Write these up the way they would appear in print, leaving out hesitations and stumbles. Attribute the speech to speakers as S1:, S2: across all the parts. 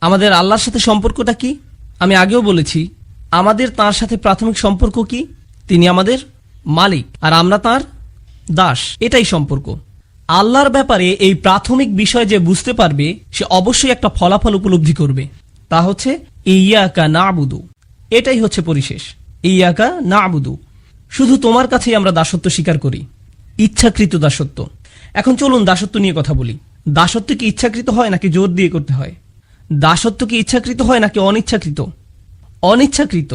S1: আমাদের আল্লাহর সাথে সম্পর্কটা কি? আমি আগেও বলেছি, আমাদের তাঁর সাথে প্রাথমিক সম্পর্ক কি? তিনি আমাদের মালিক আর আমরা তাঁর দাস, এটাই সম্পর্ক। আল্লাহর ব্যাপারে এই প্রাথমিক বিষয় যে বুঝতে পারবে সে অবশ্যই একটা ফলাফল উপলব্ধি করবে, তা হচ্ছে ইয়াকা না'বুদু। এটাই হচ্ছে পরিশেষ, ইয়াকা না'বুদু। শুধু তোমার কাছেই আমরা দাসত্ব স্বীকার করি, ইচ্ছাকৃত দাসত্ব। এখন চলুন দাসত্ব নিয়ে কথা বলি। দাসত্ব কি ইচ্ছাকৃত হয় নাকি জোর দিয়ে করতে হয়? দাসত্ব কি ইচ্ছাকৃত হয় নাকি অনিচ্ছাকৃত? অনিচ্ছাকৃত।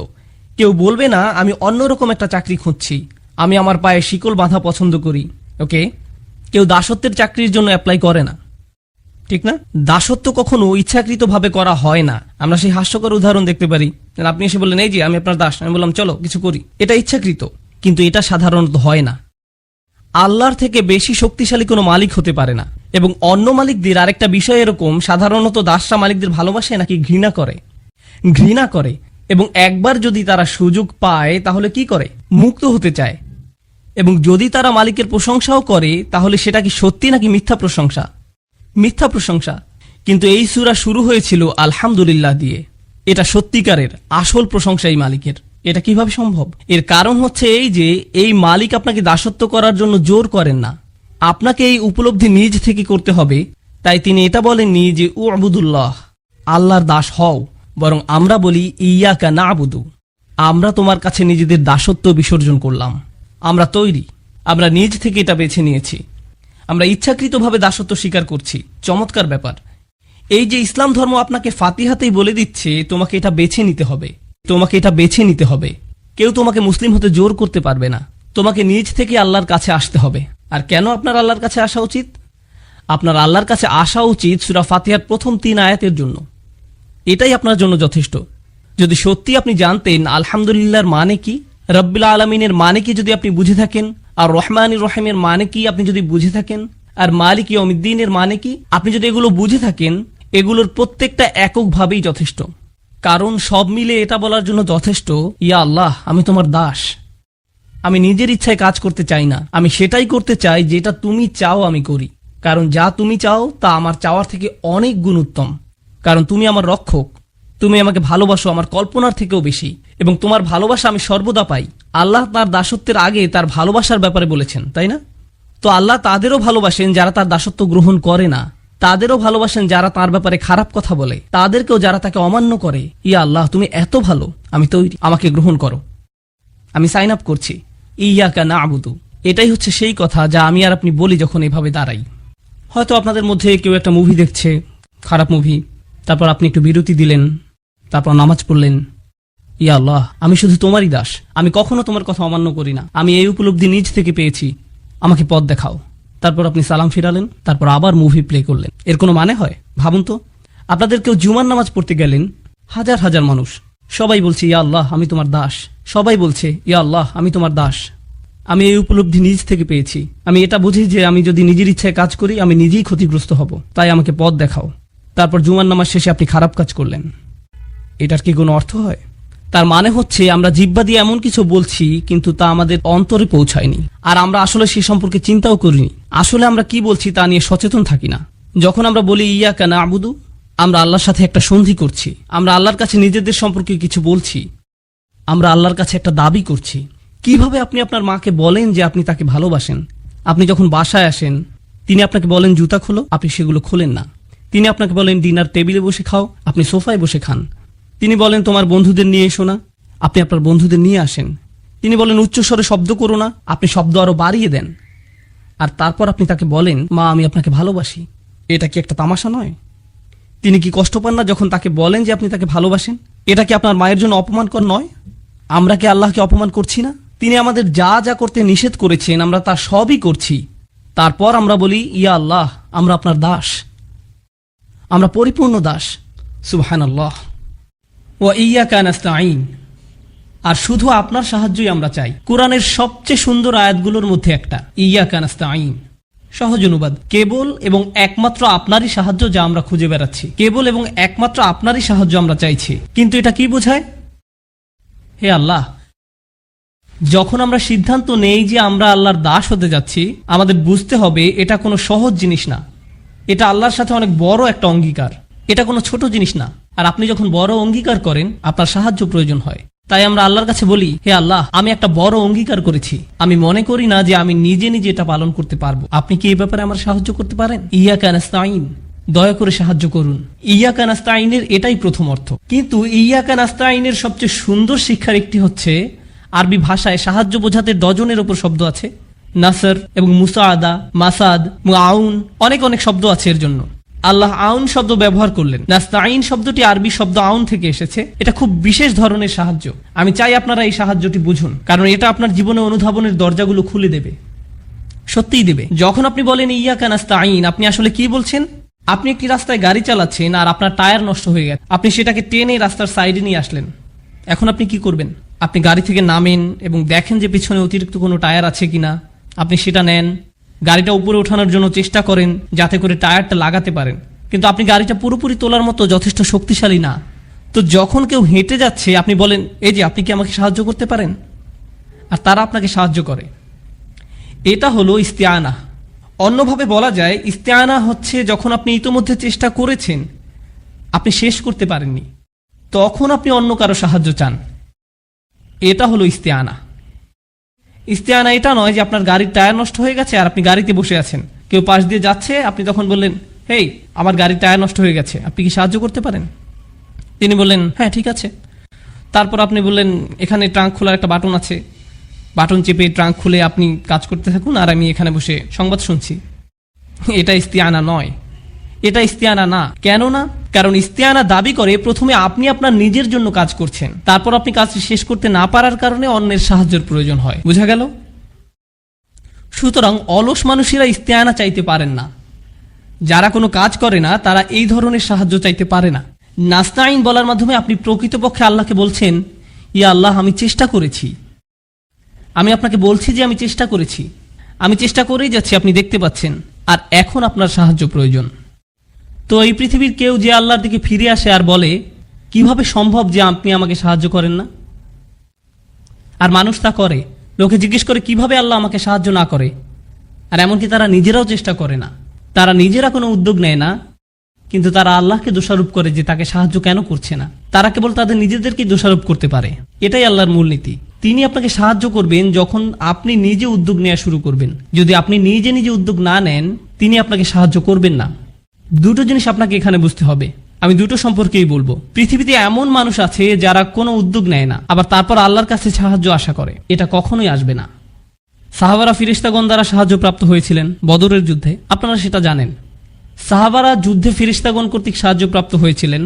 S1: কেউ বলবে না আমি অন্যরকম একটা চাকরি খুঁজছি, আমি আমার পায়ে শিকল বাঁধা পছন্দ করি। ওকে, কেউ দাসত্বের চাকরির জন্য অ্যাপ্লাই করে না, ঠিক না? দাসত্ব কখনো ইচ্ছাকৃতভাবে করা হয় না। আমরা সেই হাস্যকর উদাহরণ দেখতে পারি, আপনি এসে বললেন এই যে আমি আপনার দাস, আমি বললাম চলো কিছু করি। এটা ইচ্ছাকৃত, কিন্তু এটা সাধারণত হয় না। আল্লাহর থেকে বেশি শক্তিশালী কোনো মালিক হতে পারে না। এবং অন্য মালিকদের আরেকটা বিষয় এরকম, সাধারণত দাসরা মালিকদের ভালোবাসে নাকি ঘৃণা করে? ঘৃণা করে। এবং একবার যদি তারা সুযোগ পায় তাহলে কি করে? মুক্ত হতে চায়। এবং যদি তারা মালিকের প্রশংসাও করে তাহলে সেটা কি সত্যি নাকি মিথ্যা প্রশংসা? মিথ্যা প্রশংসা। কিন্তু এই সূরা শুরু হয়েছিল আলহামদুলিল্লাহ দিয়ে। এটা সত্যিকারের আসল প্রশংসা এই মালিকের। এটা কিভাবে সম্ভব? এর কারণ হচ্ছে এই যে এই মালিক আপনাকে দাসত্ব করার জন্য জোর করেন না, আপনাকে এই উপলব্ধি নিজ থেকে করতে হবে। তাই তিনি এটা বলেননি যে উ'বুদুল্লাহ, আল্লাহর দাস হও, বরং আমরা বলি ইয়াকা না'বুদু, আমরা তোমার কাছে নিজেদের দাসত্ব বিসর্জন করলাম, আমরা তৈরি, আমরা নিজ থেকে এটা বেছে নিয়েছি, আমরা ইচ্ছাকৃতভাবে দাসত্ব স্বীকার করছি। চমৎকার ব্যাপার। এই যে ইসলাম ধর্ম আপনাকে ফাতিহাতেই বলে দিচ্ছে তোমাকে এটা বেছে নিতে হবে, তোমাকে এটা বেছে নিতে হবে। কেউ তোমাকে মুসলিম হতে জোর করতে পারবে না, তোমাকে নিজ থেকে আল্লাহর কাছে আসতে হবে। আর কেন আপনার আল্লাহর কাছে আসা উচিত? আপনার আল্লাহর কাছে আসা উচিত সূরা ফাতিহার প্রথম 3 আয়াতের জন্য। এটাই আপনার জন্য যথেষ্ট। যদি সত্যি আপনি জানতেন আলহামদুলিল্লাহর মানে কি, রব্বিল আলামিনের মানে কি যদি আপনি বুঝে থাকেন, আর রহমানির রহিমের মানে কি আপনি যদি বুঝে থাকেন, আর মালিক ইয়াউমিদ্দিনের মানে কি আপনি যদি এগুলো বুঝে থাকেন, এগুলোর প্রত্যেকটা এককভাবেই যথেষ্ট। কারণ সব মিলে এটা বলার জন্য যথেষ্ট, ইয়া আল্লাহ আমি তোমার দাস, আমি নিজের ইচ্ছায় কাজ করতে চাই না, আমি সেটাই করতে চাই যেটা তুমি চাও আমি করি। কারণ যা তুমি চাও তা আমার চাওয়ার থেকে অনেক গুণ উত্তম। কারণ তুমি আমার রক্ষক, তুমি আমাকে ভালোবাসো আমার কল্পনার থেকেও বেশি, এবং তোমার ভালোবাসা আমি সর্বদা পাই। আল্লাহ তার দাসত্বের আগে তার ভালোবাসার ব্যাপারে বলেছেন, তাই না? তো আল্লাহ তাদেরও ভালোবাসেন যারা তার দাসত্ব গ্রহণ করে না, তাদেরও ভালোবাসেন যারা তার ব্যাপারে খারাপ কথা বলে, তাদেরকেও যারা তাকে অমান্য করে। ইয়া আল্লাহ তুমি এত ভালো, আমি তৈরি, আমাকে গ্রহণ করো, আমি সাইন আপ করছি। ইয়াকা না'বুদু, এটাই হচ্ছে সেই কথা যা আমি আর আপনি বলি যখন এভাবে দাঁড়াই। হয়তো আপনাদের মধ্যে কেউ একটা মুভি দেখছে, খারাপ মুভি, তারপর আপনি একটু বিরতি দিলেন, তারপর নামাজ পড়লেন, ইয়া আল্লাহ আমি শুধু তোমারই দাস, আমি কখনো তোমার কথা অমান্য করি না, আমি এই উপলব্ধি নিজ থেকে পেয়েছি, আমাকে পথ দেখাও। তারপর আপনি সালাম ফিরালেন, তারপর আবার মুভি প্লে করলেন। এর কোনো মানে হয়? ভাবুন তো, আপনাদের কেউ জুমার নামাজ পড়তে গেলেন, হাজার হাজার মানুষ, সবাই বলছে ইয়া আল্লাহ আমি তোমার দাস, সবাই বলছে ইয়া আল্লাহ আমি তোমার দাস, আমি এই উপলব্ধি নিজ থেকে পেয়েছি, আমি এটা বুঝি যে আমি যদি নিজের ইচ্ছায় কাজ করি আমি নিজেই ক্ষতিগ্রস্ত হব, তাই আমাকে পথ দেখাও। তারপর জুমার নামাজ শেষে আপনি খারাপ কাজ করলেন। এটার কি কোনো অর্থ হয়? তার মানে হচ্ছে আমরা জিহ্বা দিয়ে এমন কিছু বলছি কিন্তু তা আমাদের অন্তরে পৌঁছায়নি, আর আমরা আসলে সে সম্পর্কে চিন্তাও করিনি। আসলে আমরা কি বলছি তা নিয়ে সচেতন থাকি না। যখন আমরা বলি ইয়াকা না'বুদু, আমরা আল্লাহর সাথে একটা সন্ধি করছি, আমরা আল্লাহর কাছে নিজেদের সম্পর্কে কিছু বলছি, আমরা আল্লাহর কাছে একটা দাবি করছি। কিভাবে আপনি আপনার মাকে বলেন যে আপনি তাকে ভালোবাসেন? আপনি যখন বাসায় আসেন তিনি আপনাকে বলেন জুতা খোলো, আপনি সেগুলো খোলেন না। তিনি আপনাকে বলেন ডিনার টেবিলে বসে খাও, আপনি সোফায় বসে খান। তিনি বলেন তোমার বন্ধুদের নিয়ে এসো না, আপনি আপনার বন্ধুদের নিয়ে আসেন। তিনি বলেন উচ্চস্বরে শব্দ করো না, আপনি শব্দ আরো বাড়িয়ে দেন। আর তারপর আপনি তাকে বলেন মা আমি আপনাকে ভালোবাসি। এটা কি একটা তামাশা নয়? তিনি কি কষ্ট পান না যখন তাকে বলেন যে আপনি তাকে ভালোবাসেন? এটা কি আপনার মায়ের জন্য অপমানকর নয়? আমরা কি আল্লাহকে অপমান করছি না? তিনি আমাদের যা যা করতে নিষেধ করেছেন আমরা তা সবই করছি। তারপর আমরা বলি ইয়া আল্লাহ আমরা আপনার দাস, আমরা পরিপূর্ণ দাস। সুবহানাল্লাহ। ওয়া ইয়্যাকা নাস্তাঈন, আর শুধু আপনার সাহায্যই আমরা চাই। কোরআনের সবচেয়ে সুন্দর আয়াতগুলোর মধ্যে একটা, ইয়্যাকা নাস্তাঈন। সহজ অনুবাদ, কেবল এবং একমাত্র আপনারই সাহায্য যা আমরা খুঁজে বেড়াচ্ছি, কেবল এবং একমাত্র আপনারই সাহায্য আমরা চাইছি। কিন্তু এটা কি বোঝায়? হে আল্লাহ, যখন আমরা সিদ্ধান্ত নেই যে আমরা আল্লাহর দাস হতে যাচ্ছি, আমাদের বুঝতে হবে এটা কোনো সহজ জিনিস না, এটা আল্লাহর সাথে অনেক বড় একটা অঙ্গীকার। এটা কোনো ছোট জিনিস না। আর আপনি যখন বড় অঙ্গীকার করেন, আপনার সাহায্য প্রয়োজন হয়। তাই আমরা আল্লাহর কাছে বলি, হে আল্লাহ, আমি একটা বড় অঙ্গীকার করেছি, আমি মনে করি না যে আমি নিজে নিজে এটা পালন করতে পারবো। আপনি কি এই ব্যাপারে আমার সাহায্য করতে পারেন? ইয়াকা নাস্তাইন, দয়া করে সাহায্য করুন। ইয়াকা নাস্তাইনের এটাই প্রথম অর্থ। কিন্তু ইয়াকা নাস্তাইনের সবচেয়ে সুন্দর শিক্ষার একটি হচ্ছে, আরবি ভাষায় সাহায্য বোঝাতে ডজনের ওপর শব্দ আছে। নাসর এবং মুসাআদা, মাসাদ, আউন, অনেক অনেক শব্দ আছে এর জন্য। আল্লাহ আউন শব্দ ব্যবহার করলেন। নাস্তাইন শব্দটি আরবি শব্দ আউন থেকে এসেছে। এটা খুব বিশেষ ধরনের সাহায্য। আমি চাই আপনারা এই সাহায্যটি বুঝুন, কারণ এটা আপনার জীবনে অনুধাবনের দরজাগুলো খুলে দেবে, সত্যিই দেবে। যখন আপনি বলেন ইয়াকা নাস্তাইন, আপনি আসলে কি বলছেন? আপনি একটি রাস্তায় গাড়ি চালাচ্ছেন আর আপনার টায়ার নষ্ট হয়ে গেছে। আপনি সেটাকে টেনে রাস্তার সাইডে নিয়ে আসলেন। এখন আপনি কি করবেন? আপনি গাড়ি থেকে নামেন এবং দেখেন যে পিছনে অতিরিক্ত কোনো টায়ার আছে কিনা। আপনি সেটা নেন, গাড়িটা উপরে ওঠানোর জন্য চেষ্টা করেন যাতে করে টায়ারটা লাগাতে পারেন। কিন্তু আপনি গাড়িটা পুরোপুরি তোলার মতো যথেষ্ট শক্তিশালী না। তো যখন কেউ হেঁটে যাচ্ছে, আপনি বলেন, এই যে আপনি কি আমাকে সাহায্য করতে পারেন? আর তারা আপনাকে সাহায্য করে। এটা হলো ইস্তেআনা। অন্যভাবে বলা যায়, ইস্তেআনা হচ্ছে যখন আপনি ইতোমধ্যে চেষ্টা করেছেন, আপনি শেষ করতে পারেননি, তখন আপনি অন্য কারো সাহায্য চান। এটা হলো ইস্তেআনা। ইস্তেআনা এটা নয় যে আপনার গাড়ির টায়ার নষ্ট হয়ে গেছে আর আপনি গাড়িতে বসে আছেন, কেউ পাশ দিয়ে যাচ্ছে, আপনি তখন বললেন, হেই, আমার গাড়ির টায়ার নষ্ট হয়ে গেছে, আপনি কি সাহায্য করতে পারেন? তিনি বললেন, হ্যাঁ ঠিক আছে। তারপর আপনি বললেন, এখানে ট্রাঙ্ক খোলার একটা বাটন আছে, বাটন চেপে ট্রাঙ্ক খুলে আপনি কাজ করতে থাকুন আর আমি এখানে বসে সংবাদ শুনছি। এটা ইস্তেআনা নয়, এটা ইস্তেআনা না। কেন না? কারণ ইস্তেআনা দাবি করে প্রথমে আপনি আপনার নিজের জন্য কাজ করছেন, তারপর আপনি কাজটি শেষ করতে না পারার কারণে অন্যের সাহায্যের প্রয়োজন হয়। বোঝা গেল? সুতরাং অলস মানুষেরা ইস্তেআনা চাইতে পারেন না। যারা কোনো কাজ করে না তারা এই ধরনের সাহায্য চাইতে পারে না। নাস্তাইন বলার মাধ্যমে আপনি প্রকৃতপক্ষে আল্লাহকে বলছেন, ইয়া আল্লাহ, আমি চেষ্টা করেছি, আমি আপনাকে বলছি যে আমি চেষ্টা করেছি, আমি চেষ্টা করেই যাচ্ছি, আপনি দেখতে পাচ্ছেন, আর এখন আপনার সাহায্য প্রয়োজন। তো এই পৃথিবীর কেউ যে আল্লাহর দিকে ফিরে আসে আর বলে, কিভাবে সম্ভব যে আপনি আমাকে সাহায্য করেন না? আর মানুষ তা করে। লোকে জিজ্ঞেস করে, কিভাবে আল্লাহ আমাকে সাহায্য না করে? আর এমনকি তারা নিজেরাও চেষ্টা করে না, তারা নিজেরা কোনো উদ্যোগ নেয় না, কিন্তু তারা আল্লাহকে দোষারোপ করে যে তাকে সাহায্য কেন করছে না। তারা কেবল তাদের নিজেদেরকে দোষারোপ করতে পারে। এটাই আল্লাহর মূলনীতি। তিনি আপনাকে সাহায্য করবেন যখন আপনি নিজে উদ্যোগ নেওয়া শুরু করবেন। যদি আপনি নিজে নিজে উদ্যোগ না নেন, তিনি আপনাকে সাহায্য করবেন না। দুটো জিনিস আপনাকে এখানে বুঝতে হবে। আমি দুটো সম্পর্কেই বলবো। পৃথিবীতে এমন মানুষ আছে যারা কোনো উদ্যোগ নেয় না, আবার তারপর আল্লাহর কাছে সাহায্য আশা করে। এটা কখনোই আসবে না। সাহাবারা ফিরিস্তাগণ দ্বারা সাহায্য প্রাপ্ত হয়েছিলেন বদরের যুদ্ধে, আপনারা সেটা জানেন। সাহাবারা যুদ্ধে ফিরিস্তাগণ কর্তৃক সাহায্য প্রাপ্ত হয়েছিলেন,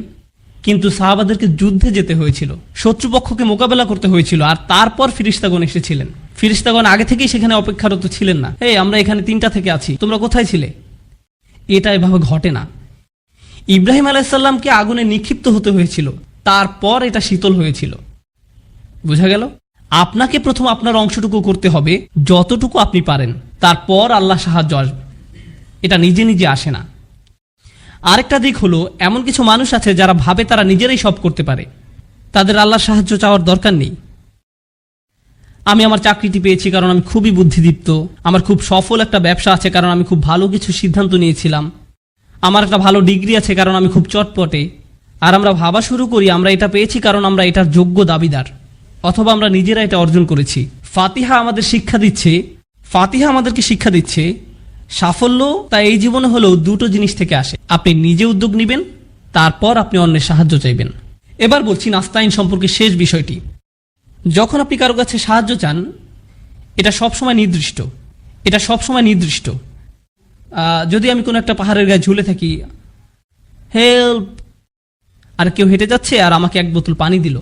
S1: কিন্তু সাহাবাদেরকে যুদ্ধে যেতে হয়েছিল, শত্রুপক্ষকে মোকাবেলা করতে হয়েছিল, আর তারপর ফিরিস্তাগণ এসেছিলেন। ফিরিস্তাগণ আগে থেকেই সেখানে অপেক্ষারত ছিলেন না। এই আমরা এখানে 3টা থেকে আছি, তোমরা কোথায় ছিলে? এটা এভাবে ঘটে না। ইব্রাহিম আলাইহিসসালামকে আগুনে নিক্ষিপ্ত হতে হয়েছিল, তারপর এটা শীতল হয়েছিল। বোঝা গেল? আপনাকে প্রথম আপনার অংশটুকু করতে হবে, যতটুকু আপনি পারেন, তারপর আল্লাহ সাহায্য আসবে। এটা নিজে নিজে আসে না। আরেকটা দিক হলো, এমন কিছু মানুষ আছে যারা ভাবে তারা নিজেরাই সব করতে পারে, তাদের আল্লাহর সাহায্য চাওয়ার দরকার নেই। আমি আমার চাকরিটি পেয়েছি কারণ আমি খুবই বুদ্ধিদীপ্ত, আমার খুব সফল একটা ব্যবসা আছে কারণ আমি খুব ভালো কিছু সিদ্ধান্ত নিয়েছিলাম, আমার একটা ভালো ডিগ্রি আছে কারণ আমি খুব চটপটে। আর আমরা ভাবা শুরু করি আমরা এটা পেয়েছি কারণ আমরা এটার যোগ্য দাবিদার, অথবা আমরা নিজেরা এটা অর্জন করেছি। ফাতিহা আমাদেরকে শিক্ষা দিচ্ছে সাফল্য তা এই জীবনে হলেও দুটো জিনিস থেকে আসে। আপনি নিজে উদ্যোগ নেবেন, তারপর আপনি অন্যের সাহায্য চাইবেন। এবার বলছি নাস্তাইন সম্পর্কে শেষ বিষয়টি। যখন আপনি কারো কাছে সাহায্য চান, এটা সবসময় নির্দিষ্ট। যদি আমি কোনো একটা পাহাড়ের গায়ে ঝুলে থাকি, হেল্প, আর কেউ হেঁটে যাচ্ছে আর আমাকে 1 বোতল পানি দিল,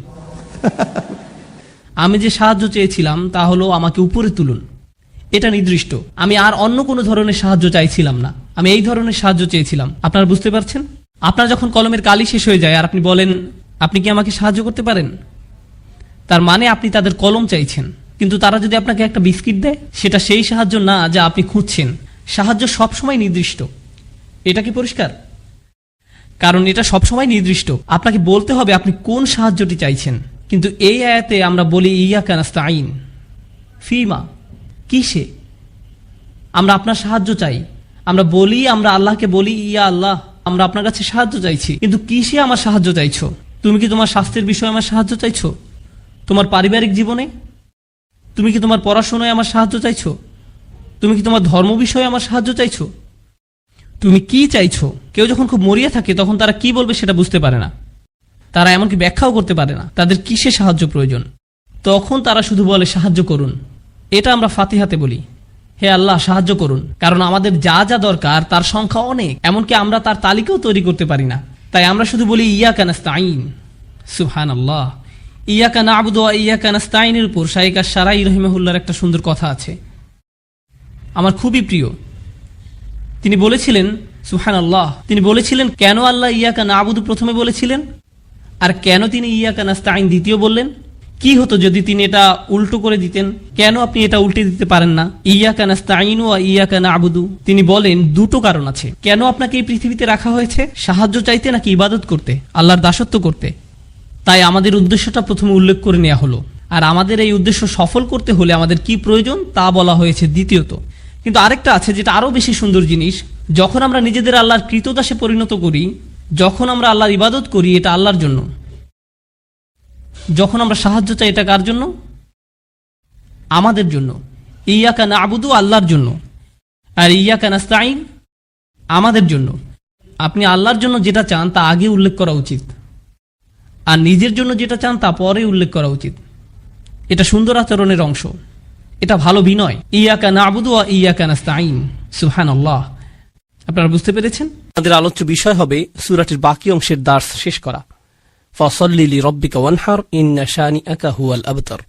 S1: আমি যে সাহায্য চেয়েছিলাম তা হলো আমাকে উপরে তুলুন। এটা নির্দিষ্ট। আমি আর অন্য কোনো ধরনের সাহায্য চাইছিলাম না, আমি এই ধরনের সাহায্য চেয়েছিলাম। আপনারা বুঝতে পারছেন? আপনার যখন কলমের কালি শেষ হয়ে যায় আর আপনি বলেন, আপনি কি আমাকে সাহায্য করতে পারেন, তার মানে আপনি তাদের কলম চাইছেন। কিন্তু তারা যদি আপনাকে একটা বিস্কিট দেয়, সেটা সেই সাহায্য না যা আপনি খুঁজছেন। সাহায্য সবসময় নির্দিষ্ট। এটা কি পরিষ্কার? কারণ এটা সবসময় নির্দিষ্ট। আপনাকে বলতে হবে আপনি কোন সাহায্যটি চাইছেন। কিন্তু এই আয়াতে আমরা বলি ইয়াকা নাস্তাইন, ফিমা, কিসে? আমরা আপনার সাহায্য চাই। আমরা আল্লাহকে বলি, ইয়া আল্লাহ, আমরা আপনার কাছে সাহায্য চাইছি, কিন্তু কিসে আমার সাহায্য চাইছো? তুমি কি তোমার স্বাস্থ্যের বিষয়ে আমার সাহায্য চাইছো? তোমার পারিবারিক জীবনে? তুমি কি তোমার পড়াশোনায় আমার সাহায্য চাইছো? তুমি কি তোমার ধর্ম বিষয়ে আমার সাহায্য চাইছো? তুমি কি চাইছো? কেউ যখন খুব মরিয়া থাকে তখন তারা কি বলবে সেটা বুঝতে পারে না, তারা এমনকি ব্যাখ্যাও করতে পারে না তাদের কিসে সাহায্য প্রয়োজন। তখন তারা শুধু বলে সাহায্য করুন। এটা আমরা ফাতিহাতে বলি, হে আল্লাহ সাহায্য করুন, কারণ আমাদের যা যা দরকার তার সংখ্যা অনেক, এমনকি আমরা তার তালিকাও তৈরি করতে পারি না। তাই আমরা শুধু বলি ইয়াকা নাস্তাইন। সুবহানাল্লাহ। ইয়াকা না'বুদু ওয়া ইয়াকা নাস্তাইনের উপর শাইখ আশ-শারাই রাহিমাহুল্লাহর একটা সুন্দর কথা আছে, আমার খুবই প্রিয়। তিনি বলেছিলেন, সুবহানাল্লাহ, তিনি বলেছিলেন কেন আল্লাহ ইয়াকা না'বুদু প্রথমে বলেছিলেন আর কেন তিনি ইয়াকা নাস্তাইন দ্বিতীয় বললেন। কি হতো যদি তিনি এটা উল্টো করে দিতেন? কেন আপনি এটা উল্টে দিতে পারেন না, ইয়াকা নাস্তাইনু ওয়া ইয়াকা না'বুদু? তিনি বলেন দুটো কারণ আছে কেন আপনাকে এই পৃথিবীতে রাখা হয়েছে, সাহায্য চাইতে নাকি ইবাদত করতে, আল্লাহর দাসত্ব করতে। তাই আমাদের উদ্দেশ্যটা প্রথমে উল্লেখ করে নেওয়া হলো, আর আমাদের এই উদ্দেশ্য সফল করতে হলে আমাদের কি প্রয়োজন তা বলা হয়েছে দ্বিতীয়ত। কিন্তু আরেকটা আছে যেটা আরো বেশি সুন্দর জিনিস, যখন আমরা নিজেদের আল্লাহর কৃতদাসে পরিণত করি, যখন আমরা আল্লাহর ইবাদত করি এটা আল্লাহর জন্য, যখন আমরা সাহায্য চাই এটা কার জন্য? আমাদের জন্য। ইয়াকা না'বুদু আল্লাহর জন্য, আর ইয়াকা নাস্তাইন আমাদের জন্য। আপনি আল্লাহর জন্য যেটা চান তা আগে উল্লেখ করা উচিত, আর নিজের জন্য যেটা চান তা পরে উল্লেখ করা উচিত। এটা সুন্দর আচরণের অংশ, এটা ভালো বিনয়। ইয়াকা না'বুদু ওয়া ইয়াকা নাস্তাইন। সুবহানাল্লাহ। আপনারা বুঝতে পেরেছেন? আমাদের আলোচ্য বিষয় হবে সূরাটির বাকি অংশের দার্স শেষ করা। ফাসাল্লি লিরাব্বিকা ওয়ানহার ইন্না শানিআকা হুয়াল আবতার।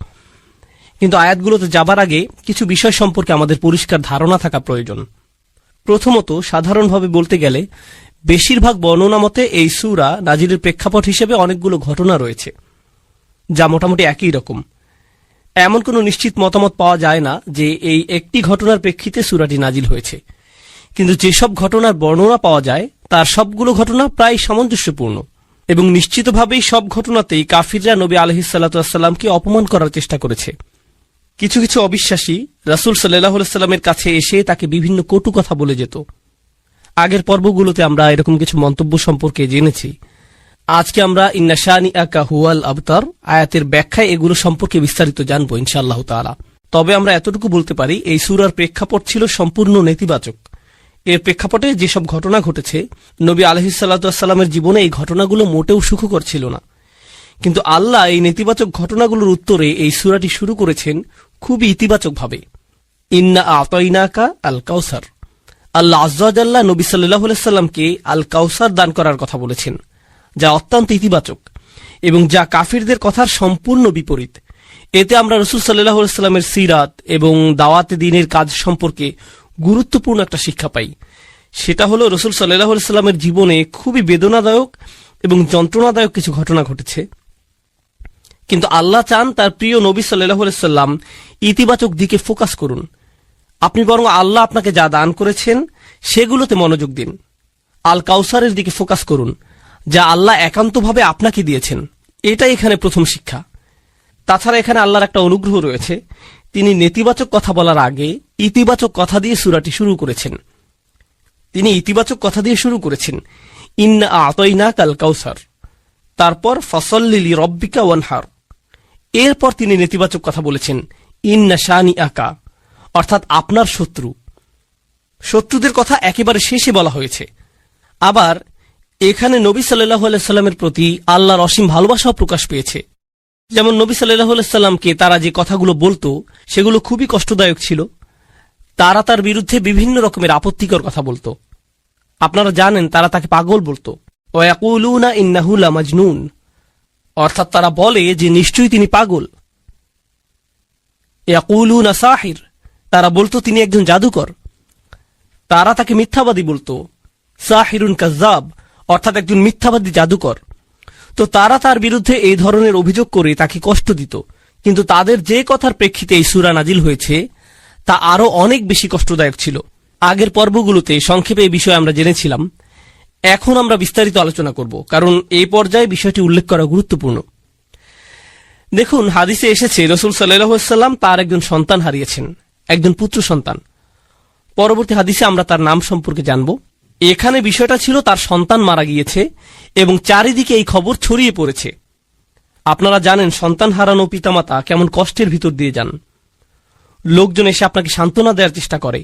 S1: কিন্তু আয়াতগুলোতে যাবার আগে কিছু বিষয় সম্পর্কে আমাদের পরিষ্কার ধারণা থাকা প্রয়োজন। প্রথমত, সাধারণভাবে বলতে গেলে বেশিরভাগ বর্ণনা মতে এই সূরা নাজিলের প্রেক্ষাপট হিসেবে অনেকগুলো ঘটনা রয়েছে যা মোটামুটি একই রকম। এমন কোনো নিশ্চিত মতামত পাওয়া যায় না যে এই একটি ঘটনার প্রেক্ষিতে সূরাটি নাজিল হয়েছে, কিন্তু যেসব ঘটনার বর্ণনা পাওয়া যায় তার সবগুলো ঘটনা প্রায় সামঞ্জস্যপূর্ণ, এবং নিশ্চিতভাবেই সব ঘটনাতেই কাফিররা নবী আলাইহিস সালাতু ওয়াস সালামকে অপমান করার চেষ্টা করেছে। কিছু কিছু অবিশ্বাসী রাসূল সাল্লাল্লাহু আলাইহি ওয়াসাল্লামের কাছে এসে তাকে বিভিন্ন কটু কথা বলে যেত। আগের পর্বগুলোতে আমরা এরকম কিছু মন্তব্য সম্পর্কে জেনেছি। আজকে আমরা ইন্না শানিআকা হুয়াল আবতার আয়াতের ব্যাখ্যায় এগুলো সম্পর্কে বিস্তারিত জানবো ইনশাআল্লাহ তাআলা। তবে আমরা এতটুকু বলতে পারি এই সূরার প্রেক্ষাপট ছিল সম্পূর্ণ নেতিবাচক। এর প্রেক্ষাপটে যেসব ঘটনা ঘটেছে, নবী আলাইহিস সালাতু ওয়াস সালামের জীবনে এই ঘটনাগুলো মোটেও সুখকর ছিল না। কিন্তু আল্লাহ এই নেতিবাচক ঘটনাগুলোর উত্তরে এই সূরাটি শুরু করেছেন খুবই ইতিবাচকভাবে। ইন্না আতাইনাকা আল কাউসার। আল্লাহ আযজা ওয়া জাল্লা নবী সাল্লাল্লাহু আলাইহি ওয়াসাল্লামকে আল কাউসার দান করার কথা বলেছেন, যা অত্যন্ত ইতিবাচক এবং যা কাফিরদের কথার সম্পূর্ণ বিপরীত। এতে আমরা রাসূল সাল্লাল্লাহু আলাইহি ওয়াসাল্লামের সিরাত এবং দাওয়াতে দ্বীনের কাজ সম্পর্কে গুরুত্বপূর্ণ একটা শিক্ষা পাই। সেটা হলো রাসূল সাল্লাল্লাহু আলাইহি ওয়াসাল্লামের জীবনে খুবই বেদনাদায়ক এবং যন্ত্রণাদায়ক কিছু ঘটনা ঘটেছে, কিন্তু আল্লাহ চান তার প্রিয় নবী সাল্লাল্লাহু আলাইহি ওয়াসাল্লাম ইতিবাচক দিকে ফোকাস করুন। আপনি বরং আল্লাহ আপনাকে যা দান করেছেন সেগুলোতে মনোযোগ দিন। আল কাউসারের দিকে ফোকাস করুন, যা আল্লাহ একান্তভাবে আপনাকে দিয়েছেন। এটাই এখানে প্রথম শিক্ষা। তাছাড়া এখানে আল্লাহর একটা অনুগ্রহ রয়েছে, তিনি নেতিবাচক কথা বলার আগে ইতিবাচক কথা দিয়ে সূরাটি শুরু করেছেন। তিনি ইতিবাচক কথা দিয়ে শুরু করেছেন, ইন্না আতাইনাকা আল কাউসার, তারপর ফাসাল্লি লিরাব্বিকা ওয়ানহার। এরপর তিনি নেতিবাচক কথা বলেছেন, ইন্না শানিআকা, অর্থাৎ আপনার শত্রু। শত্রুদের কথা একেবারে শেষে বলা হয়েছে। আবার এখানে নবী সাল্লাল্লাহু আলাইহি ওয়াসাল্লামের প্রতি আল্লাহর অসীম ভালোবাসাও প্রকাশ পেয়েছে। যেমন নবী সাল্লাল্লাহু আলাইহি ওয়াসাল্লামকে তারা যে কথাগুলো বলতো সেগুলো খুবই কষ্টদায়ক ছিল। তারা তার বিরুদ্ধে বিভিন্ন রকমের আপত্তিকর কথা বলতো। আপনারা জানেন তারা তাকে পাগল বলতো। ওয়া ইয়াকুলুনা ইন্নাহু লামাজনুন, অর্থাৎ তারা বলে যে নিশ্চয়ই তিনি পাগল। ইয়াকুলুনা সাহির, তারা বলতো তিনি একজন জাদুকর। তারা তাকে মিথ্যাবাদী বলতো, সাহিরুন কাজ্জাব, অর্থাৎ একজন মিথ্যাবাদী জাদুকর। তো তারা তার বিরুদ্ধে এই ধরনের অভিযোগ করে তাকে কষ্ট দিত। কিন্তু তাদের যে কথার প্রেক্ষিতে এই সূরা নাজিল হয়েছে তা আরো অনেক বেশি কষ্টদায়ক ছিল। আগের পর্বগুলোতে সংক্ষেপে এই বিষয়ে আমরা জেনেছিলাম। এখন আমরা বিস্তারিত আলোচনা করব, কারণ এই পর্যায়ে বিষয়টি উল্লেখ করা গুরুত্বপূর্ণ। দেখুন, হাদিসে এসেছে রাসূল সাল্লাল্লাহু আলাইহি ওয়াসাল্লাম তার একজন সন্তান হারিয়েছেন, একজন পুত্র সন্তান। পরবর্তী হাদিসে আমরা তার নাম সম্পর্কে জানব। এখানে বিষয়টা ছিল তার সন্তান মারা গিয়েছে এবং চারিদিকে এই খবর ছড়িয়ে পড়েছে। আপনারা জানেন সন্তান হারানো পিতামাতা কেমন কষ্টের ভিতর দিয়ে যান। লোকজন এসে আপনাকে সান্ত্বনা দেওয়ার চেষ্টা করে,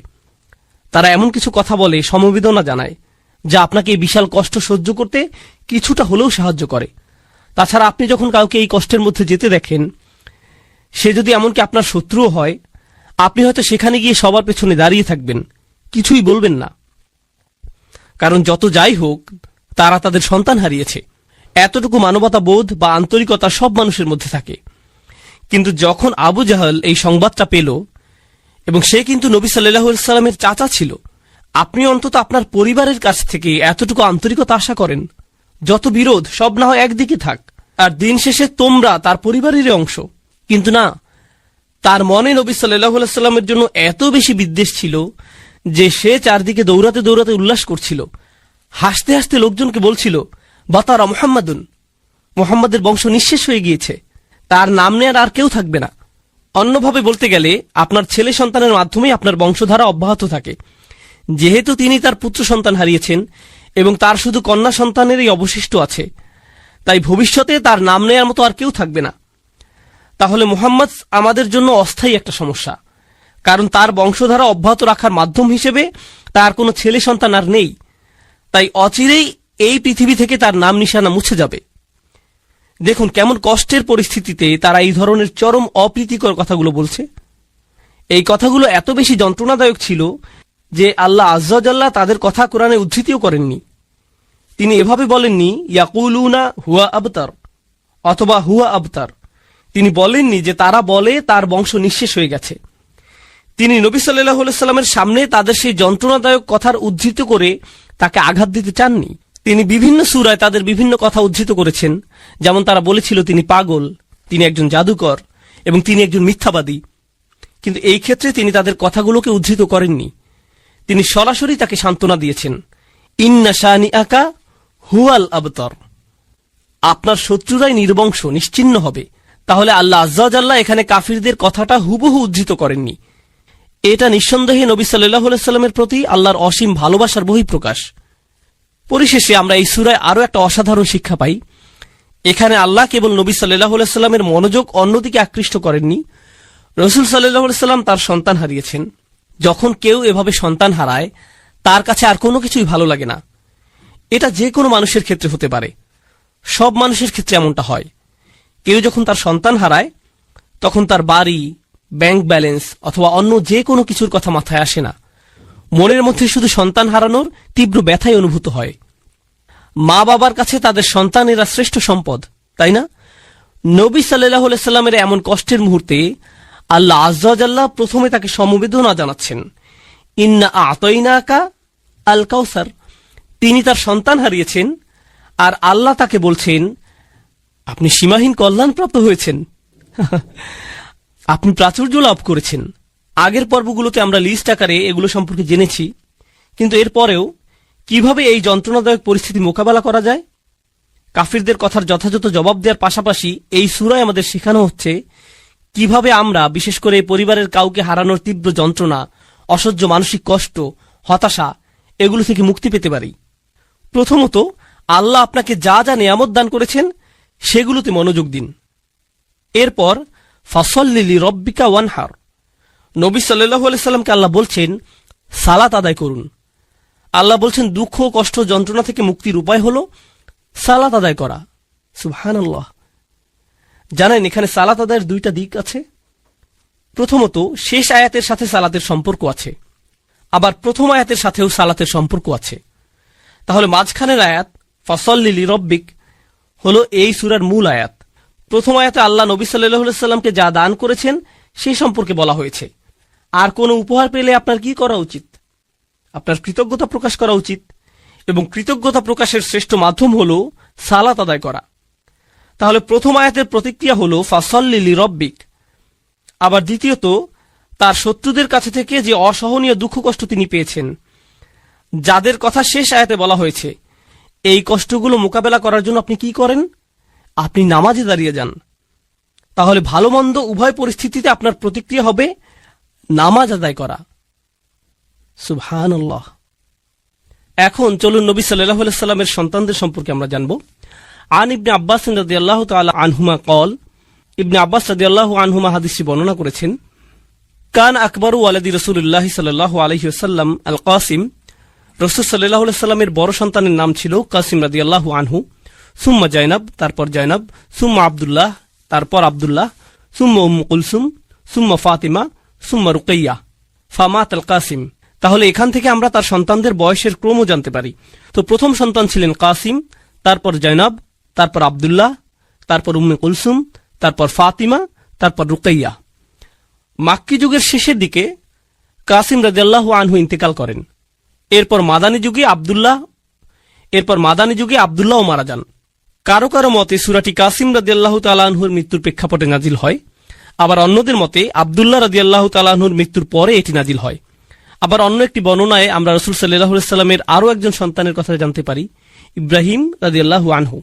S1: তারা এমন কিছু কথা বলে, সমবেদনা জানায়, যা আপনাকে এই বিশাল কষ্ট সহ্য করতে কিছুটা হলেও সাহায্য করে। তাছাড়া আপনি যখন কাউকে এই কষ্টের মধ্যে যেতে দেখেন, সে যদি এমনকি আপনার শত্রুও হয়, আপনি হয়তো সেখানে গিয়ে সবার পেছনে দাঁড়িয়ে থাকবেন, কিছুই বলবেন না। কারণ যত যাই হোক, তারা তাদের সন্তান হারিয়েছে। এতটুকু মানবতা বোধ বা আন্তরিকতা সব মানুষের মধ্যে থাকে। কিন্তু যখন আবু জাহল এই সংবাদটা পেল, এবং সে কিন্তু নবী সাল্লাল্লাহু আলাইহি সাল্লামের চাচা ছিল, আপনি অন্তত আপনার পরিবারের কাছ থেকে এতটুকু আন্তরিকতা আশা করেন। যত বিরোধ সব না হয় একদিকে থাক, আর দিন শেষে তোমরা তার পরিবারেরই অংশ। কিন্তু না, তার মনে নবী সাল্লাল্লাহু আলাইহি সাল্লামের জন্য এত বেশি বিদ্বেষ ছিল যে সে চারদিকে দৌড়াতে দৌড়াতে উল্লাস করছিল, হাসতে হাসতে লোকজনকে বলছিল, বাতারা মুহাম্মাদুন, মুহাম্মাদের বংশ নিঃশেষ হয়ে গিয়েছে, তার নাম নেয়ার আর কেউ থাকবে না। অন্যভাবে বলতে গেলে আপনার ছেলে সন্তানের মাধ্যমেই আপনার বংশধারা অব্যাহত থাকে। যেহেতু তিনি তার পুত্র সন্তান হারিয়েছেন এবং তার শুধু কন্যা সন্তানেরই অবশিষ্ট আছে, তাই ভবিষ্যতে তার নাম নেয়ার মতো আর কেউ থাকবে না। তাহলে মুহাম্মদ আমাদের জন্য অস্থায়ী একটা সমস্যা, কারণ তার বংশধারা অব্যাহত রাখার মাধ্যম হিসেবে তার কোনো ছেলে সন্তান আর নেই। তাই অচিরেই এই পৃথিবী থেকে তার নাম নিশানা মুছে যাবে। দেখুন কেমন কষ্টের পরিস্থিতিতে তারা এই ধরনের চরম অপ্রীতিকর কথাগুলো বলছে। এই কথাগুলো এত বেশি যন্ত্রণাদায়ক ছিল যে আল্লাহ আজ্জা ওয়া জাল্লা তাদের কথা কোরআনে উদ্ধৃতিও করেননি। তিনি এভাবে বলেননি ইয়াকুলুনা হুয়া আবতার অথবা হুয়া আবতার। তিনি বলেননি যে তারা বলে তার বংশ নিঃশেষ হয়ে গেছে। তিনি নবী সাল্লাল্লাহু আলাইহি সাল্লামের সামনে তাদের সেই যন্ত্রণাদায়ক কথার উদ্ধৃত করে তাকে আঘাত দিতে চাননি। তিনি বিভিন্ন সূরায় তাদের বিভিন্ন কথা উদ্ধৃত করেছেন, যেমন তারা বলেছিল তিনি পাগল, তিনি একজন জাদুকর এবং তিনি একজন মিথ্যাবাদী। কিন্তু এই ক্ষেত্রে তিনি তাদের কথাগুলোকে উদ্ধৃত করেননি। তিনি সরাসরি তাকে সান্ত্বনা দিয়েছেন, ইন্না শানিআকা হুয়াল আবতার, আপনার শত্রুরাই নির্বংশ, নিশ্চিহ্ন হবে। তাহলে আল্লাহ আজ্জা ওয়া জাল্লা এখানে কাফিরদের কথাটা হুবহু উদ্ধৃত করেননি। এটা নিঃসন্দেহে নবী সাল্লাল্লাহু আলাইহি সাল্লামের প্রতি আল্লাহর অসীম ভালোবাসার বহিঃপ্রকাশ। পরিশেষে আমরা এই সূরায় আরো একটা অসাধারণ শিক্ষা পাই। এখানে আল্লাহ কেবল নবী সাল্লাল্লাহু আলাইহি সাল্লামের মনোযোগ অন্যদিকে আকৃষ্ট করেননি। রাসূল সাল্লাল্লাহু আলাইহি সাল্লাম তার সন্তান হারিয়েছেন। যখন কেউ এভাবে সন্তান হারায়, তার কাছে আর কোনো কিছুই ভালো লাগে না। এটা যে কোনো মানুষের ক্ষেত্রে হতে পারে, সব মানুষের ক্ষেত্রে এমনটা হয়। কেউ যখন তার সন্তান হারায়, তখন তার বাড়ি, ব্যাংক ব্যালেন্স অথবা অন্য যে কোনো কিছুর কথা মাথায় আসে না। মনের মধ্যে শুধু সন্তান হারানোর তীব্র ব্যথাই অনুভূত হয়। মা বাবার কাছে তাদের সন্তানেরা শ্রেষ্ঠ সম্পদ, তাই না? নবী সাল্লাল্লাহু আলাইহি সাল্লামের এমন কষ্টের মুহূর্তে আল্লাহ আজ্জা ওয়া জাল্লা প্রথমে তাকে সমবেদনা জানাচ্ছেন, ইন্না আ'তাইনাকা আল কাউসার। তিনি তার সন্তান হারিয়েছেন আর আল্লাহ তাকে বলছেন, আপনি সীমাহীন কল্যাণপ্রাপ্ত হয়েছেন, আপনি প্রাচুর্য লাভ করেছেন। আগের পর্বগুলোতে আমরা লিস্ট আকারে এগুলো সম্পর্কে জেনেছি, কিন্তু এরপরেও কিভাবে এই যন্ত্রণাদায়ক পরিস্থিতি মোকাবেলা করা যায়, কাফিরদের কথার যথাযথ জবাব দেওয়ার পাশাপাশি এই সূরায় আমাদের শেখানো হচ্ছে কিভাবে আমরা বিশেষ করে পরিবারের কাউকে হারানোর তীব্র যন্ত্রণা, অসহ্য মানসিক কষ্ট, হতাশা এগুলো থেকে মুক্তি পেতে পারি। প্রথমত, আল্লাহ আপনাকে যা যা নিয়ামত দান করেছেন সেগুলোতে মনোযোগ দিন। এরপর ফাসল্লি লিরাব্বিকা ওয়ানহার, নবী সাল্লাল্লাহু আলাইহি সাল্লামকে আল্লাহ বলছেন সালাত আদায় করুন। আল্লাহ বলছেন দুঃখ, কষ্ট, যন্ত্রণা থেকে মুক্তির উপায় হলো সালাত আদায় করা। সুবহানাল্লাহ। জানেন এখানে সালাত আদায়ের দুইটা দিক আছে। প্রথমত, শেষ আয়াতের সাথে সালাতের সম্পর্ক আছে, আবার প্রথম আয়াতের সাথেও সালাতের সম্পর্ক আছে। তাহলে মাঝখানের আয়াত ফাসল্লি লিরাব্বিক হলো এই সূরার মূল আয়াত। প্রথম আয়াতে আল্লাহ নবী সাল্লাল্লাহু আলাইহি সাল্লামকে যা দান করেছেন সেই সম্পর্কে বলা হয়েছে। আর কোনো উপহার পেলে আপনার কি করা উচিত? আপনার কৃতজ্ঞতা প্রকাশ করা উচিত, এবং কৃতজ্ঞতা প্রকাশের শ্রেষ্ঠ মাধ্যম হলো সালাত আদায় করা। তাহলে প্রথম আয়াতের প্রতিক্রিয়া হলো ফাসল্লি লিরাব্বিক। আবার দ্বিতীয়ত, তার শত্রুদের কাছে থেকে যে অসহনীয় দুঃখ কষ্ট তিনি পেয়েছেন, যাদের কথা শেষ আয়াতে বলা হয়েছে, এই কষ্টগুলো মোকাবেলা করার জন্য আপনি কি করেন? আপনি নামাজে দাঁড়িয়ে যান। তাহলে ভালো মন্দ উভয় পরিস্থিতিতে আপনার প্রতিক্রিয়া হবে নামাজ আদায় করা। সুবহানাল্লাহ।
S2: এখন চলুন নবী সাল্লাল্লাহু আলাইহি সাল্লামের সন্তানদের সম্পর্কে আমরা জানব। আন ইবনে আব্বাস রাদিয়াল্লাহু তাআলা আনহুমা কল, ইবনে আব্বাস রাদিয়াল্লাহু আনহুমা হাদিসটি বর্ণনা করেছেন, কান আকবরু ওয়ালাদি রাসূলুল্লাহ সাল্লাল্লাহু আলাইহি ওয়াসাল্লাম আল কাসিম, রাসূল সাল্লাল্লাহু আলাইহি সাল্লামের বড় সন্তানের নাম ছিল কাসিম রাদিয়াল্লাহু আনহু, সুম্মা জাইনাব, তারপর জাইনাব, সুম্মা আব্দুল্লাহ, তারপর আব্দুল্লাহ, সুম্মা উম্মু কুলসুম, সুম্মা ফাতিমা, সুম্মা রুকাইয়া, ফামাত আল কাসিম। তাহলে এখান থেকে আমরা তার সন্তানদের বয়সের ক্রমও জানতে পারি। তো প্রথম সন্তান ছিলেন কাসিম, তারপর জাইনাব, তারপর আব্দুল্লাহ, তারপর উম্মে কুলসুম, তারপর ফাতিমা, তারপর রুকাইয়া। মাক্কি যুগের শেষের দিকে কাসিম রাদিয়াল্লাহু আনহু ইন্তেকাল করেন। এরপর মাদানী যুগে আব্দুল্লাহও মারা যান। কারো কারো মতে সূরাটি কাসিম রাদিয়াল্লাহু তাআলা আনহুর মৃত্যুর প্রেক্ষাপটে নাজিল হয়, আবার অন্যদের মতে আব্দুল্লাহ রাদিয়াল্লাহু তাআলা আনহুর মৃত্যুর পরে এটি নাজিল হয়। আবার অন্য একটি বর্ণনায় আমরা রাসূল সাল্লাল্লাহু আলাইহি সাল্লামের আরও একজন সন্তানের কথা জানতে পারি, ইব্রাহিম রাদিয়াল্লাহু আনহু।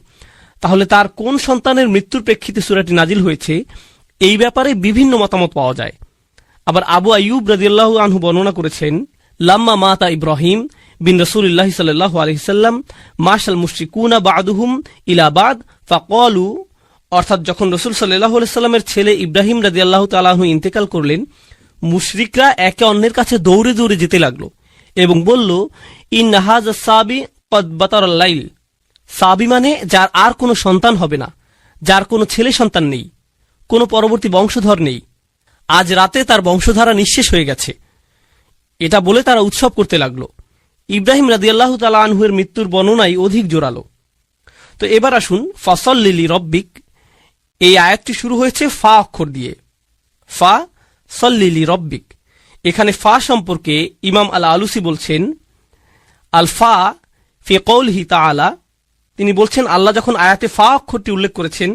S2: তাহলে তার কোন সন্তানের মৃত্যুর প্রেক্ষিতে সূরাটি নাজিল হয়েছে, এই ব্যাপারে বিভিন্ন মতামত পাওয়া যায়। আবার আবু আইয়ুব রাদিয়াল্লাহু আনহু বর্ণনা করেছেন, লাম্মা মাতা ইব্রাহিম বিন রাসূলিল্লাহ সাল্লাল্লাহু আলাইহি সাল্লাম মাশাল মুশরিকুনা বা'দুহুম ইলা বা'দ ফাকালু, অর্থাৎ যখন রাসূল সাল্লাল্লাহু আলাইহি সাল্লামের ছেলে ইব্রাহিম রাদিয়াল্লাহু তাআলা আনহু ইন্তেকাল করলেন, মুশরিকরা একে অন্যের কাছে দৌড়ে দৌড়ে যেতে লাগলো এবং বলল, ইন্না হাযা সাবি কদ বাতারাল লাইল। সাবি মানে যার আর কোনো সন্তান হবে না, যার কোনো ছেলে সন্তান নেই, কোনো পরবর্তী বংশধর নেই, আজ রাতে তার বংশধারা নিঃশেষ হয়ে গেছে। এটা বলে তারা উৎসব করতে লাগলো। ইব্রাহিম রাদিয়াল্লাহু তাআলা আনহুর মৃত্যুর বর্ণনাই অধিক জোরালো। তো এবার আসুন, ফাসল্লি লিরব্বিক, এই আয়াতটি শুরু হয়েছে ফা অক্ষর দিয়ে। ফা সল্লি লিরব্বিক। এখানে ফা সম্পর্কে ইমাম আল আলুসি বলছেন, আল ফা ফি কওলিহি তাআলা, তিনি বলছেন আল্লাহ যখন আয়াতে ফা অক্ষরটি উল্লেখ করেছেন,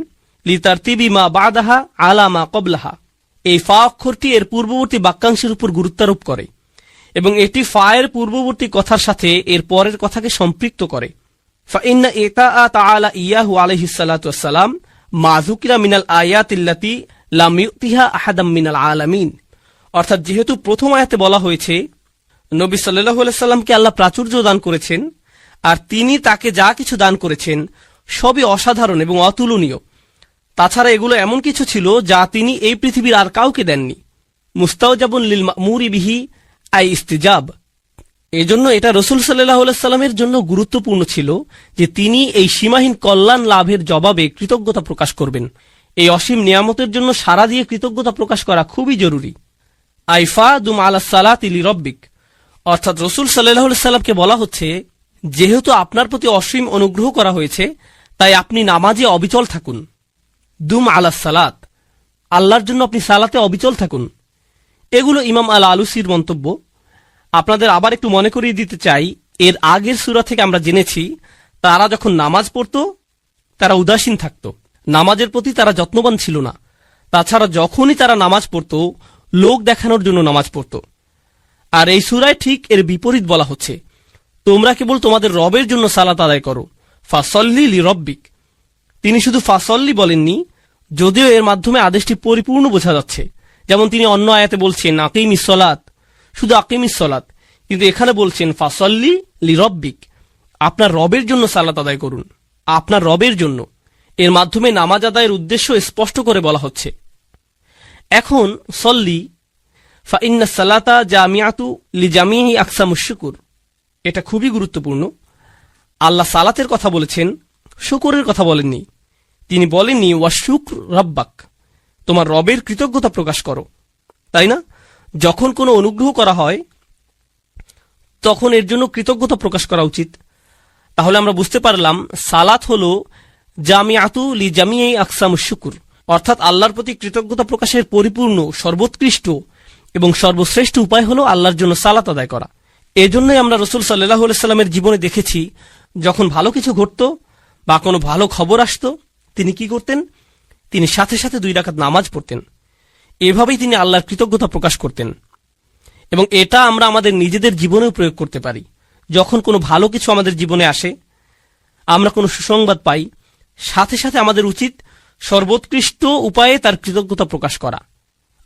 S2: লিতারতিবি মা বাদাহা আলা মা ক্বাবলাহা, এই ফা অক্ষরটি এর পূর্ববর্তী বাক্যাংশের উপর গুরুত্বারোপ করে এবং এটি ফা এর পূর্ববর্তী কথার সাথে এর পরের কথাকে সম্পৃক্ত করে। ফাইন্না ইতাআ তাআলা ইয়াহু আলাইহিস সালাতু ওয়াস সালাম মা যুকিরা মিনাল আয়াতিল্লাতি লাম ইউতিহা আহাদাম মিনাল আলামিন, অর্থাৎ যেহেতু প্রথম আয়াতে বলা হয়েছে নবী সাল্লাল্লাহু আলাইহি সাল্লামকে আল্লাহ প্রাচুর্য দান করেছেন, আর তিনি তাকে যা কিছু দান করেছেন সবই অসাধারণ এবং অতুলনীয়। তাছাড়া এগুলো এমন কিছু ছিল যা তিনি এই পৃথিবীর আর কাউকে দেননি। মুস্তাওজাবুন লিল মা'মুরি বিহি আই ইস্তিজাব, এজন্য এটা রাসূল সাল্লাল্লাহু আলাইহি সাল্লামের জন্য গুরুত্বপূর্ণ ছিল যে তিনি এই সীমাহীন কল্যাণ লাভের জবাবে কৃতজ্ঞতা প্রকাশ করবেন। এই অসীম নিয়ামতের জন্য সারা দিয়ে কৃতজ্ঞতা প্রকাশ করা খুবই জরুরি। আইফা দুম আলাস সালাতি লিরব্বিক, অর্থাৎ রাসূল সাল্লাল্লাহু আলাইহি সাল্লামকে বলা হচ্ছে, যেহেতু আপনার প্রতি অসীম অনুগ্রহ করা হয়েছে তাই আপনি নামাজে অবিচল থাকুন। দুম আলাস সালাত, আল্লাহর জন্য আপনি সালাতে অবিচল থাকুন। এগুলো ইমাম আল আলুসির মন্তব্য। আপনাদের আবার একটু মনে করিয়ে দিতে চাই, এর আগের সূরা থেকে আমরা জেনেছি তারা যখন নামাজ পড়ত তারা উদাসীন থাকত, নামাজের প্রতি তারা যত্নবান ছিল না। তাছাড়া যখনই তারা নামাজ পড়ত লোক দেখানোর জন্য নামাজ পড়ত। আর এই সূরায় ঠিক এর বিপরীত বলা হচ্ছে, তোমরা কেবল তোমাদের রবের জন্য সালাত আদায় করো। ফাসল্লি লিরব্বিক, তিনি শুধু ফাসল্লি বলেননি, যদিও এর মাধ্যমে আদেশটি পরিপূর্ণ বোঝা যাচ্ছে। যেমন তিনি অন্য আয়াতে বলছেন আকিমিস সালাত, শুধু আকিমিস সালাত, কিন্তু এখানে বলছেন ফাসল্লি লিরব্বিক, আপনার রবের জন্য সালাত আদায় করুন, আপনার রবের জন্য। এর মাধ্যমে নামাজ আদায়ের উদ্দেশ্য স্পষ্ট করে বলা হচ্ছে। এখন সল্লি ফা ইন্নাস সালাতা জামিআতু লিজামিহি আকসামুশ শুকুর, এটা খুবই গুরুত্বপূর্ণ। আল্লাহ সালাতের কথা বলেছেন, শুকরের কথা বলেননি। তিনি বলেননি ওয়াশুকর রাব্বাক, তোমার রবের কৃতজ্ঞতা প্রকাশ করো, তাই না? যখন কোনো অনুগ্রহ করা হয় তখন এর জন্য কৃতজ্ঞতা প্রকাশ করা উচিত। তাহলে আমরা বুঝতে পারলাম সালাত হলো জামিআতু লিজামিহি আকসামুশ শুকুর, অর্থাৎ আল্লাহর প্রতি কৃতজ্ঞতা প্রকাশের পরিপূর্ণ, সর্বোৎকৃষ্ট এবং সর্বশ্রেষ্ঠ উপায় হলো আল্লাহর জন্য সালাত আদায় করা। এজন্যই আমরা রাসূল সাল্লাল্লাহু আলাইহি সাল্লামের জীবনে দেখেছি, যখন ভালো কিছু ঘটত বা কোনো ভালো খবর আসতো তিনি কি করতেন? তিনি সাথে সাথে 2 রাকাত নামাজ পড়তেন। এভাবেই তিনি আল্লাহর কৃতজ্ঞতা প্রকাশ করতেন। এবং এটা আমরা আমাদের নিজেদের জীবনেও প্রয়োগ করতে পারি। যখন কোনো ভালো কিছু আমাদের জীবনে আসে, আমরা কোনো সুসংবাদ পাই, সাথে সাথে আমাদের উচিত সর্বোৎকৃষ্ট উপায়ে তার কৃতজ্ঞতা প্রকাশ করা,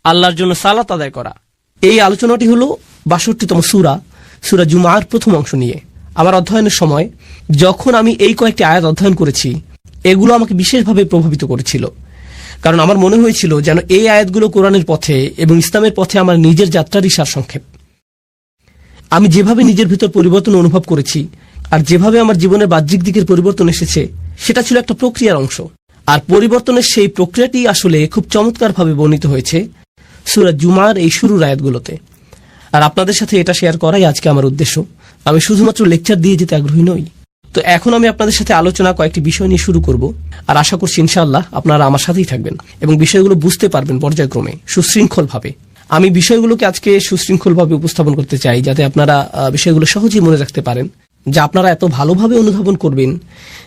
S2: আল্লাহর জন্য সালাত আদায় করা। এই আলোচনাটি হলো ৬২তম সূরা, সূরা জুমার প্রথম অংশ নিয়ে। আমার অধ্যয়নের সময় যখন আমি এই কয়েকটি আয়াত অধ্যয়ন করেছি, এগুলো আমাকে বিশেষভাবে প্রভাবিত করেছিল। কারণ আমার মনে হয়েছিল যেন এই আয়াতগুলো কোরআনের পথে এবং ইসলামের পথে আমার নিজের যাত্রারই সারসংক্ষেপ। আমি যেভাবে নিজের ভিতর পরিবর্তন অনুভব করেছি আর যেভাবে আমার জীবনের বাহ্যিক দিকের পরিবর্তন এসেছে, সেটা ছিল একটা প্রক্রিয়ার অংশ। আর পরিবর্তনের সেই প্রক্রিয়াটি আসলে খুব চমৎকারভাবে বর্ণিত হয়েছে সূরা জুমার এই শুরুর আয়াতগুলোতে। আর আপনাদের সাথে এটা শেয়ার করাই আজকে আমার উদ্দেশ্য। আমি শুধুমাত্র লেকচার দিয়ে যেতে আগ্রহী নই। তো এখন আমি আপনাদের সাথে আলোচনা কয়েকটি বিষয় নিয়ে শুরু করব, আর আশা করছি ইনশাআল্লাহ আপনারা আমার সাথেই থাকবেন এবং বিষয়গুলো বুঝতে পারবেন পর্যায়ক্রমে সুশৃঙ্খলভাবে। আমি বিষয়গুলোকে আজকে সুশৃঙ্খলভাবে উপস্থাপন করতে চাই, যাতে আপনারা বিষয়গুলো সহজেই মনে রাখতে পারেন, যা আপনারা এত ভালোভাবে অনুধাবন করবেন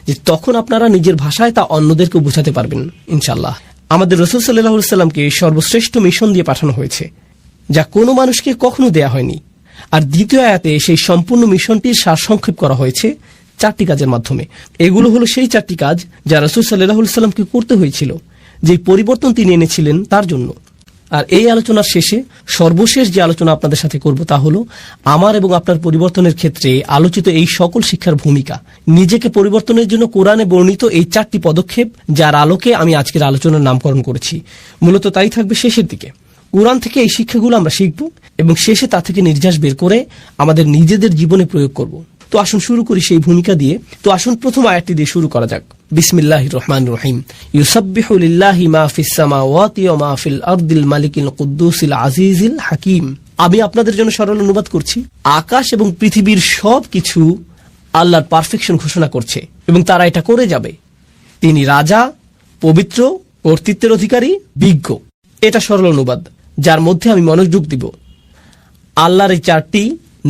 S2: যে তখন আপনারা নিজের ভাষায় তা অন্যদেরকে বোঝাতে পারবেন ইনশাআল্লাহ। আমাদের রাসূল সাল্লাল্লাহু আলাইহি ওয়াসাল্লামকে সর্বশ্রেষ্ঠ মিশন দিয়ে পাঠানো হয়েছে, যা কোনো মানুষকে কখনো দেয়া হয়নি। আর দ্বিতীয় আয়াতে সেই সম্পূর্ণ মিশনটির সারসংক্ষেপ করা হয়েছে 4টি কাজের মাধ্যমে। এগুলো হলো সেই 4টি কাজ যা রাসূল সাল্লাল্লাহু আলাইহি ওয়াসাল্লামকে করতে হয়েছিল, যে পরিবর্তন তিনি এনেছিলেন তার জন্য। আর এই আলোচনার শেষে সর্বশেষ যে আলোচনা আপনাদের সাথে করব তা হলো আমার এবং আপনার পরিবর্তনের ক্ষেত্রে আলোচিত এই সকল শিক্ষার ভূমিকা। নিজেকে পরিবর্তনের জন্য কোরআনে বর্ণিত এই 4টি পদক্ষেপ, যার আলোকে আমি আজকের আলোচনার নামকরণ করেছি। মূলত তাই থাকবে শেষের দিকে। কোরআন থেকে এই শিক্ষাগুলো আমরা শিখব এবং শেষে তা থেকে নির্যাস বের করে আমাদের নিজেদের জীবনে প্রয়োগ করব। তো আসুন শুরু করি সেই ভূমিকা দিয়ে। তো আসুন প্রথম আয়াতটি দিয়ে শুরু করা যাক। বিসমিল্লাহির রহমানির রহিম। ইউসাব্বিহু লিল্লাহি মা ফিস সামাওয়াতি ওয়া মা ফিল আরদিল মালিকিল কুদ্দুসিল আজিজিল হাকিম। আমি আপনাদের জন্য সরল অনুবাদ করছি। আকাশ এবং পৃথিবীর সবকিছু আল্লাহর পারফেকশন ঘোষণা করছে এবং তারা এটা করে যাবে। তিনি রাজা, পবিত্র, কর্তৃত্বের অধিকারী, বিজ্ঞ। এটা সরল অনুবাদ, যার মধ্যে আমি মনোযোগ দিব আল্লাহর এই 4টি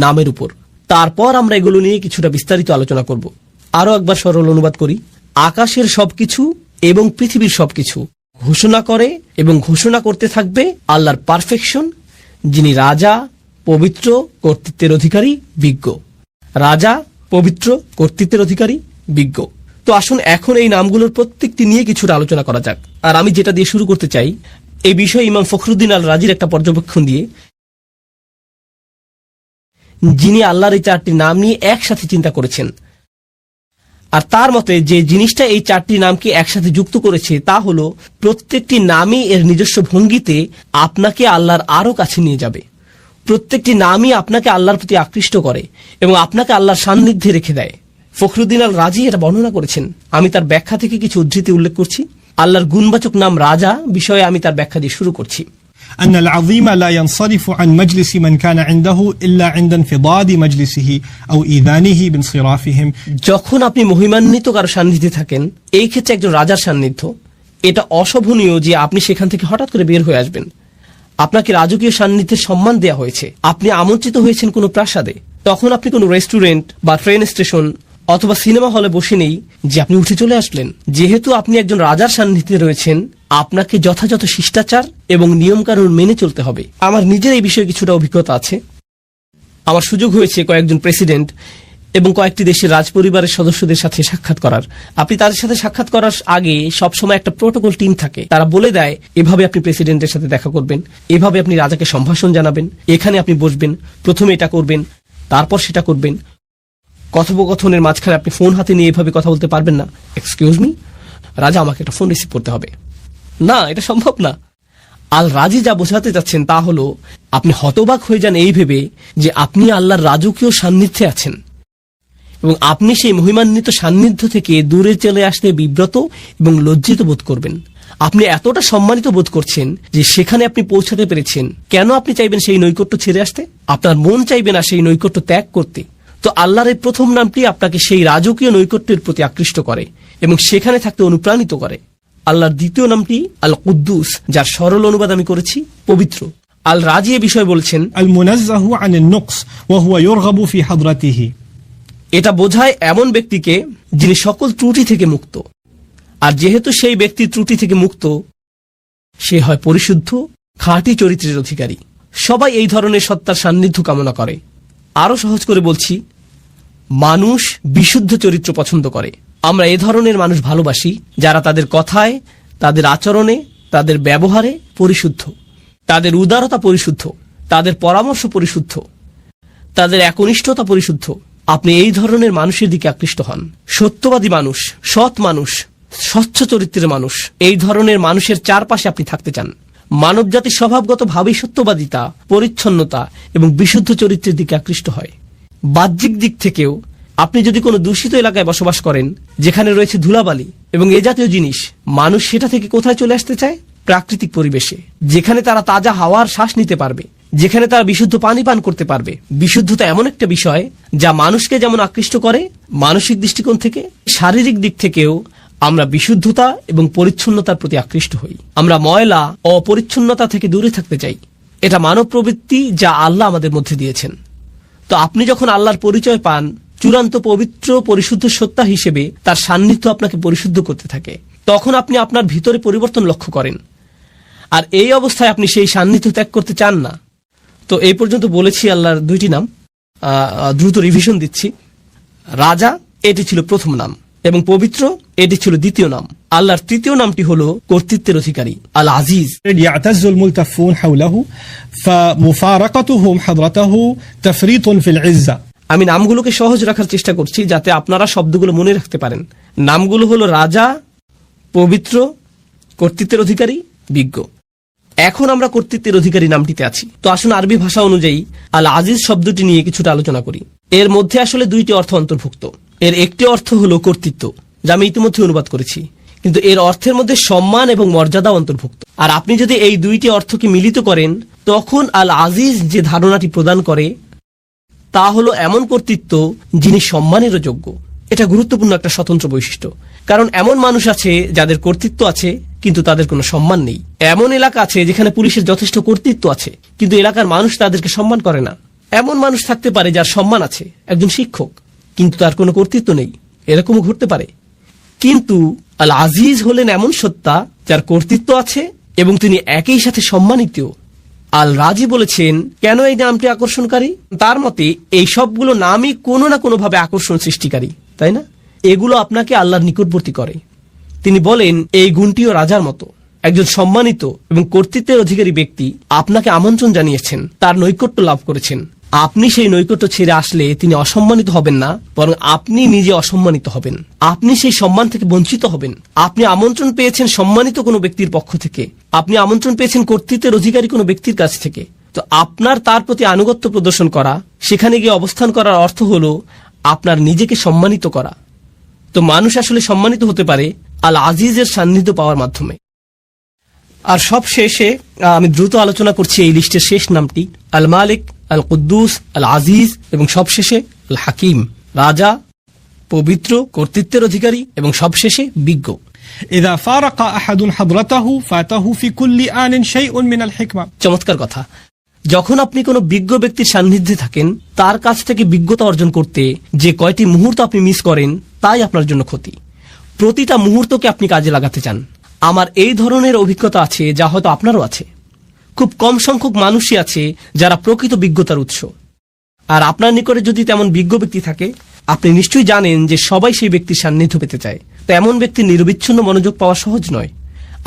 S2: নামের উপর। তারপর আমরা এগুলো নিয়ে কিছুটা বিস্তারিত আলোচনা করব। আরো একবার সরল অনুবাদ করি। আকাশের সবকিছু এবং পৃথিবীর সবকিছু ঘোষণা করে এবং ঘোষণা করতে থাকবে আল্লাহর পারফেকশন, যিনি রাজা, পবিত্র, কর্তৃত্বের অধিকারী, বিজ্ঞ। রাজা, পবিত্র, কর্তৃত্বের অধিকারী, বিজ্ঞ। তো আসুন এখন এই নামগুলোর প্রত্যেকটি নিয়ে কিছুটা আলোচনা করা যাক। আর আমি যেটা দিয়ে শুরু করতে চাই, এই বিষয়ে ইমাম ফখরুদ্দিন আল রাজির একটা পর্যবেক্ষণ দিয়ে, যিনি আল্লাহর এই 4টি নাম নিয়ে একসাথে চিন্তা করেছেন। আর তার মতে যে জিনিসটা এই 4টি নামকে একসাথে যুক্ত করেছে তা হলো প্রত্যেকটি নামই এর নিজস্ব ভঙ্গিতে আপনাকে আল্লাহর আরো কাছে নিয়ে যাবে। প্রত্যেকটি নামই আপনাকে আল্লাহর প্রতি আকৃষ্ট করে এবং আপনাকে আল্লাহর সান্নিধ্যে রেখে দেয়। ফখরুদ্দিন আল রাজি এটা বর্ণনা করেছেন। আমি তার ব্যাখ্যা থেকে কিছু উদ্ধৃতি উল্লেখ করছি। আল্লাহর গুণবাচক নাম রাজা বিষয়ে আমি তার ব্যাখ্যা দিয়ে শুরু করছি।
S3: أن العظيم لا ينصرف عن مجلس من كان عنده إلا عند انفضاض مجلسه أو إيذانه بانصرافهم।
S2: যখন আপনি মহিমান্বিত কারো সান্নিধ্যে থাকেন, এই ক্ষেত্রে একজন রাজার সান্নিধ্য, এটা অশোভনীয় যে আপনি সেখান থেকে হঠাৎ করে বের হয়ে আসবেন। আপনাকে রাজকীয় সান্নিধ্যের সম্মান দেওয়া হয়েছে। আপনি আমন্ত্রিত হয়েছেন কোনো প্রাসাদে। তখন আপনি কোনো রেস্টুরেন্ট বা ট্রেন স্টেশন অথবা সিনেমা হলে বসে নেই যে আপনি উঠে চলে আসলেন। যেহেতু আপনি একজন রাজার সান্নিধ্যে রয়েছেন, আপনাকে যথাযথ শিষ্টাচার এবং নিয়মকানুন মেনে চলতে হবে। আমার নিজের এই বিষয়ে কিছুটা অভিজ্ঞতা আছে। আমার সুযোগ হয়েছে কয়েকজন প্রেসিডেন্ট এবং কয়েকটি দেশের রাজপরিবারের সদস্যদের সাথে সাক্ষাৎ করার। আপনি তাদের সাথে সাক্ষাৎ করার আগে সবসময় একটা প্রোটোকল টিম থাকে। তারা বলে দেয় এভাবে আপনি প্রেসিডেন্টের সাথে দেখা করবেন, এভাবে আপনি রাজাকে সম্ভাষণ জানাবেন, এখানে আপনি বসবেন, প্রথমে এটা করবেন, তারপর সেটা করবেন। কথোপকথনের মাঝখানে আপনি ফোন হাতে নিয়ে এভাবে কথা বলতে পারবেন না। এক্সকিউজ মি, রাজা, আমাকে একটা ফোন রিসিভ করতে হবে। না, এটা সম্ভব না। আল রাজি যা বোঝাতে যাচ্ছেন তা হলো আপনি হতবাক হয়ে যান এই ভেবে যে আপনি আল্লাহর রাজকীয় সান্নিধ্যে আছেন এবং আপনি সেই মহিমান্বিত সান্নিধ্য থেকে দূরে চলে আসতে বিব্রত এবং লজ্জিত বোধ করবেন। আপনি এতটা সম্মানিত বোধ করছেন যে সেখানে আপনি পৌঁছাতে পেরেছেন। কেন আপনি চাইবেন সেই নৈকট্য ছেড়ে আসতে? আপনার মন চাইবে না সেই নৈকট্য ত্যাগ করতে। তো আল্লাহর এই প্রথম নামটি আপনাকে সেই রাজকীয় নৈকট্যের প্রতি আকৃষ্ট করে এবং সেখানে থাকতে অনুপ্রাণিত করে। আল্লাহর দ্বিতীয় নামটি আল কুদ্দুস, যার সরল অনুবাদ আমি করেছি পবিত্র। আল রাজি এ বিষয়ে বলছেন
S3: আল মুনাজ্জাহু আনিন নুকস ওয়া হুয়া ইউরগাবু ফি হাদরাতিহি।
S2: এটা বোঝায় এমন ব্যক্তিকে যিনি সকল ত্রুটি থেকে মুক্ত। আর যেহেতু সেই ব্যক্তি ত্রুটি থেকে মুক্ত, সে হয় পরিশুদ্ধ, খাঁটি চরিত্রের অধিকারী। সবাই এই ধরনের সত্তার সান্নিধ্য কামনা করে। আরো সহজ করে বলছি, মানুষ বিশুদ্ধ চরিত্র পছন্দ করে। আমরা এ ধরনের মানুষ ভালোবাসি যারা তাদের কথায়, তাদের আচরণে, তাদের ব্যবহারে পরিশুদ্ধ, তাদের উদারতা পরিশুদ্ধ, তাদের পরামর্শ পরিশুদ্ধ, তাদের একনিষ্ঠতা পরিশুদ্ধ। আপনি এই ধরনের মানুষের দিকে আকৃষ্ট হন। সত্যবাদী মানুষ, সৎ মানুষ, স্বচ্ছ চরিত্রের মানুষ, এই ধরনের মানুষের চারপাশে আপনি থাকতে চান। মানবজাতির স্বভাবগতভাবেই সত্যবাদিতা, পরিচ্ছন্নতা এবং বিশুদ্ধ চরিত্রের দিকে আকৃষ্ট হয়। বাহ্যিক দিক থেকেও আপনি যদি কোনো দূষিত এলাকায় বসবাস করেন, যেখানে রয়েছে ধুলাবালি এবং এ জাতীয় জিনিস, মানুষ সেটা থেকে কোথায় চলে আসতে চায়? প্রাকৃতিক পরিবেশে, যেখানে তারা তাজা হাওয়ার শ্বাস নিতে পারবে, যেখানে তারা বিশুদ্ধ পানি পান করতে পারবে। বিশুদ্ধতা এমন একটা বিষয় যা মানুষকে যেমন আকৃষ্ট করে মানসিক দৃষ্টিকোণ থেকে, শারীরিক দিক থেকেও আমরা বিশুদ্ধতা এবং পরিচ্ছন্নতার প্রতি আকৃষ্ট হই। আমরা ময়লা ও অপরিচ্ছন্নতা থেকে দূরে থাকতে চাই। এটা মানব প্রবৃত্তি যা আল্লাহ আমাদের মধ্যে দিয়েছেন। তো আপনি যখন আল্লাহর পরিচয় পান, চূড়ান্ত পবিত্র পরিশুদ্ধ সত্তা হিসেবে তার সান্নিধ্য আপনাকে পরিশুদ্ধ করতে থাকে, তখন আপনি আপনার ভিতরে পরিবর্তন লক্ষ্য করেন। আর এই অবস্থায় আপনি সেই সান্নিধ্য ত্যাগ করতে চান না। তো এই পর্যন্ত বলেছি আল্লাহর দুইটি নাম, দ্রুত রিভিশন দিচ্ছি। রাজা, এটি ছিল প্রথম নাম, এবং পবিত্র, এটি ছিল দ্বিতীয় নাম। আল্লাহর তৃতীয় নামটি হলো কর্তৃত্বের অধিকারী, আল আজিজ।
S3: يعتز الملتفون حوله فمفارقتهم حضرته تفريط في العزة.
S2: আমি নামগুলোকে সহজ রাখার চেষ্টা করছি যাতে আপনারা শব্দগুলো মনে রাখতে পারেন। নামগুলো হলো রাজা, পবিত্র, কর্তৃত্বের অধিকারী, বিজ্ঞ। এখন আমরা কর্তৃত্বের অধিকারী নামটিতে আছি। তো আসুন আরবি ভাষা অনুযায়ী আল আজিজ শব্দটি নিয়ে কিছুটা আলোচনা করি। এর মধ্যে আসলে দুইটি অর্থ অন্তর্ভুক্ত। এর একটি অর্থ হলো কর্তৃত্ব, যা আমি ইতিমধ্যে অনুবাদ করেছি, কিন্তু এর অর্থের মধ্যে সম্মান এবং মর্যাদা অন্তর্ভুক্ত। আর আপনি যদি এই দুইটি অর্থকে মিলিত করেন, তখন আল আজিজ যে ধারণাটি প্রদান করে তা হলো এমন কর্তৃত্ব যিনি সম্মানেরও যোগ্য। এটা গুরুত্বপূর্ণ একটা স্বতন্ত্র বৈশিষ্ট্য, কারণ এমন মানুষ আছে যাদের কর্তৃত্ব আছে কিন্তু তাদের কোনো সম্মান নেই। এমন এলাকা আছে যেখানে পুলিশের যথেষ্ট কর্তৃত্ব আছে কিন্তু এলাকার মানুষ তাদেরকে সম্মান করে না। এমন মানুষ থাকতে পারে যার সম্মান আছে, একজন শিক্ষক, কিন্তু তার কোনো কর্তৃত্ব নেই। এরকমও ঘটতে পারে। কিন্তু আল আজিজ হলেন এমন সত্তা যার কর্তৃত্ব আছে এবং তিনি একই সাথে সম্মানিত। আল রাজি বলেছেন কেন এই নামটি আকর্ষণকারী। তার মতে এই সবগুলো নামই কোনো না কোনোভাবে আকর্ষণ সৃষ্টিকারী, তাই না? এগুলো আপনাকে আল্লাহর নিকটবর্তী করে। তিনি বলেন এই গুণটিও রাজার মতো। একজন সম্মানিত এবং কর্তৃত্বের অধিকারী ব্যক্তি আপনাকে আমন্ত্রণ জানিয়েছেন, তার নৈকট্য লাভ করেছেন। আপনি সেই নৈকট্য ছেড়ে আসলে তিনি অসম্মানিত হবেন না, বরং আপনি নিজে অসম্মানিত হবেন। আপনি সেই সম্মান থেকে বঞ্চিত হবেন। আপনি আমন্ত্রণ পেয়েছেন সম্মানিত কোনো ব্যক্তির পক্ষ থেকে, আপনি আমন্ত্রণ পেয়েছেন কর্তৃত্বের অধিকারী কোনো ব্যক্তির কাছ থেকে। তো আপনার তার প্রতি আনুগত্য প্রদর্শন করা, সেখানে গিয়ে অবস্থান করার অর্থ হলো আপনার নিজেকে সম্মানিত করা। তো মানুষ আসলে সম্মানিত হতে পারে আল আজিজের সান্নিধ্য পাওয়ার মাধ্যমে। আর সব শেষে আমি দ্রুত আলোচনা করছি এই লিস্টের শেষ নামটি, আল মালিক, আল কুদ্দুস, আল আজিজ এবং সবশেষে আল হাকিম। রাজা, পবিত্র, কর্তৃত্বের অধিকারী এবং সবশেষে বিজ্ঞ।
S3: إذا فارق أحد حضرته فاته في كل آن شيء من الحكمة.
S2: চমৎকার কথা। যখন আপনি কোনো বিজ্ঞ ব্যক্তির সান্নিধ্যে থাকেন, তার কাছ থেকে বিজ্ঞতা অর্জন করতে যে কয়টি মুহূর্ত আপনি মিস করেন তাই আপনার জন্য ক্ষতি। প্রতিটা মুহূর্তকে আপনি কাজে লাগাতে চান। আমার এই ধরনের অভিজ্ঞতা আছে, যা হয়তো আপনারও আছে। খুব কম সংখ্যক মানুষই আছে যারা প্রকৃত বিজ্ঞতার উৎস। আর আপনার নিকটে যদি তেমন বিজ্ঞ ব্যক্তি থাকে, আপনি নিশ্চয়ই জানেন যে সবাই সেই ব্যক্তির সান্নিধ্য পেতে চায়। তো এমন ব্যক্তির নিরবিচ্ছিন্ন মনোযোগ পাওয়া সহজ নয়।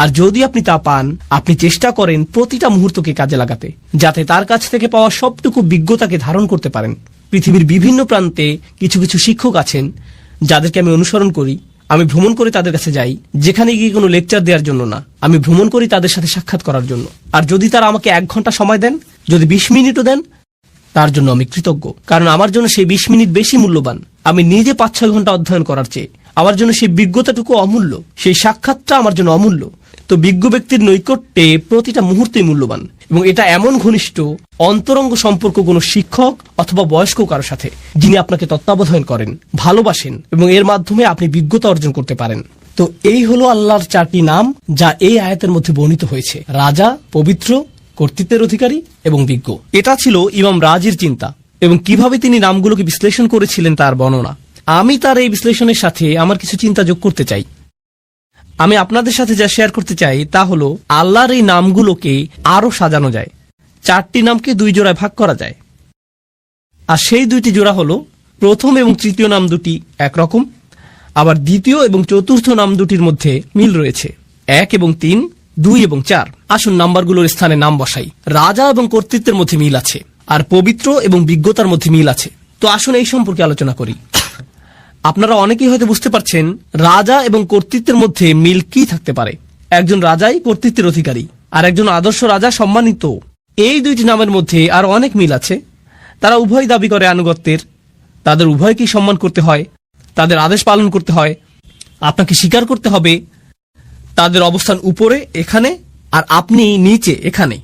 S2: আর যদি আপনি তা পান, আপনি চেষ্টা করেন প্রতিটা মুহূর্তকে কাজে লাগাতে, যাতে তার কাছ থেকে পাওয়া সবটুকু বিজ্ঞতাকে ধারণ করতে পারেন। পৃথিবীর বিভিন্ন প্রান্তে কিছু কিছু শিক্ষক আছেন যাদেরকে আমি অনুসরণ করি। আমি ভ্রমণ করে তাদের কাছে যাই, যেখানে গিয়ে কোনো লেকচার দেওয়ার জন্য না, আমি ভ্রমণ করি তাদের সাথে সাক্ষাৎ করার জন্য। আর যদি তারা আমাকে 1 ঘন্টা সময় দেন, যদি 20 মিনিটও দেন, তার জন্য আমি কৃতজ্ঞ। কারণ আমার জন্য সেই 20 মিনিট বেশি মূল্যবান আমি নিজে 5-6 ঘন্টা অধ্যয়ন করার চেয়ে। আমার জন্য সেই বিজ্ঞতাটুকু অমূল্য, সেই সাক্ষাৎটা আমার জন্য অমূল্য। তো বিজ্ঞ ব্যক্তির নৈকট্যে প্রতিটা মুহূর্তই মূল্যবান, এবং এটা এমন ঘনিষ্ঠ অন্তরঙ্গ সম্পর্ক কোনো শিক্ষক অথবা বয়স্ক কারো সাথে, যিনি আপনাকে তত্ত্বাবধান করেন, ভালোবাসেন, এবং এর মাধ্যমে আপনি বিজ্ঞতা অর্জন করতে পারেন। তো এই হলো আল্লাহর 4টি নাম যা এই আয়াতের মধ্যে বর্ণিত হয়েছে: রাজা, পবিত্র, কর্তৃত্বের অধিকারী এবং বিজ্ঞ। এটা ছিল ইমাম রাজির চিন্তা, এবং কিভাবে তিনি নামগুলোকে বিশ্লেষণ করেছিলেন তার বর্ণনা। আমি তার এই বিশ্লেষণের সাথে আমার কিছু চিন্তা যোগ করতে চাই। আমি আপনাদের সাথে যা শেয়ার করতে চাই তা হলো আল্লাহর এই নামগুলোকে আরো সাজানো যায়। 4টি নামকে 2 জোড়ায় ভাগ করা যায়, আর সেই 2টি জোড়া হলো প্রথম এবং তৃতীয় নাম দুটি একরকম, আবার দ্বিতীয় এবং চতুর্থ নাম দুটির মধ্যে মিল রয়েছে। 1 এবং 3, 2 এবং 4। আসুন নাম্বারগুলোর স্থানে নাম বসাই। রাজা এবং কর্তৃত্বের মধ্যে মিল আছে, আর পবিত্র এবং বিজ্ঞতার মধ্যে মিল আছে। তো আসুন এই সম্পর্কে আলোচনা করি। আপনারা অনেকেই হয়তো বুঝতে পারছেন রাজা এবং কর্তৃত্বের মধ্যে মিল কি থাকতে পারে। একজন রাজাই কর্তৃত্বের অধিকারী, আর একজন আদর্শ রাজা সম্মানিত। এই দুইটি নামের মধ্যে আর অনেক মিল আছে। তারা উভয় দাবি করে আনুগত্যের, তাদের উভয়কেই সম্মান করতে হয়, তাদের আদেশ পালন করতে হয়, আপনাকে স্বীকার করতে হবে তাদের অবস্থান উপরে এখানে, আর আপনি নিচে এখানে।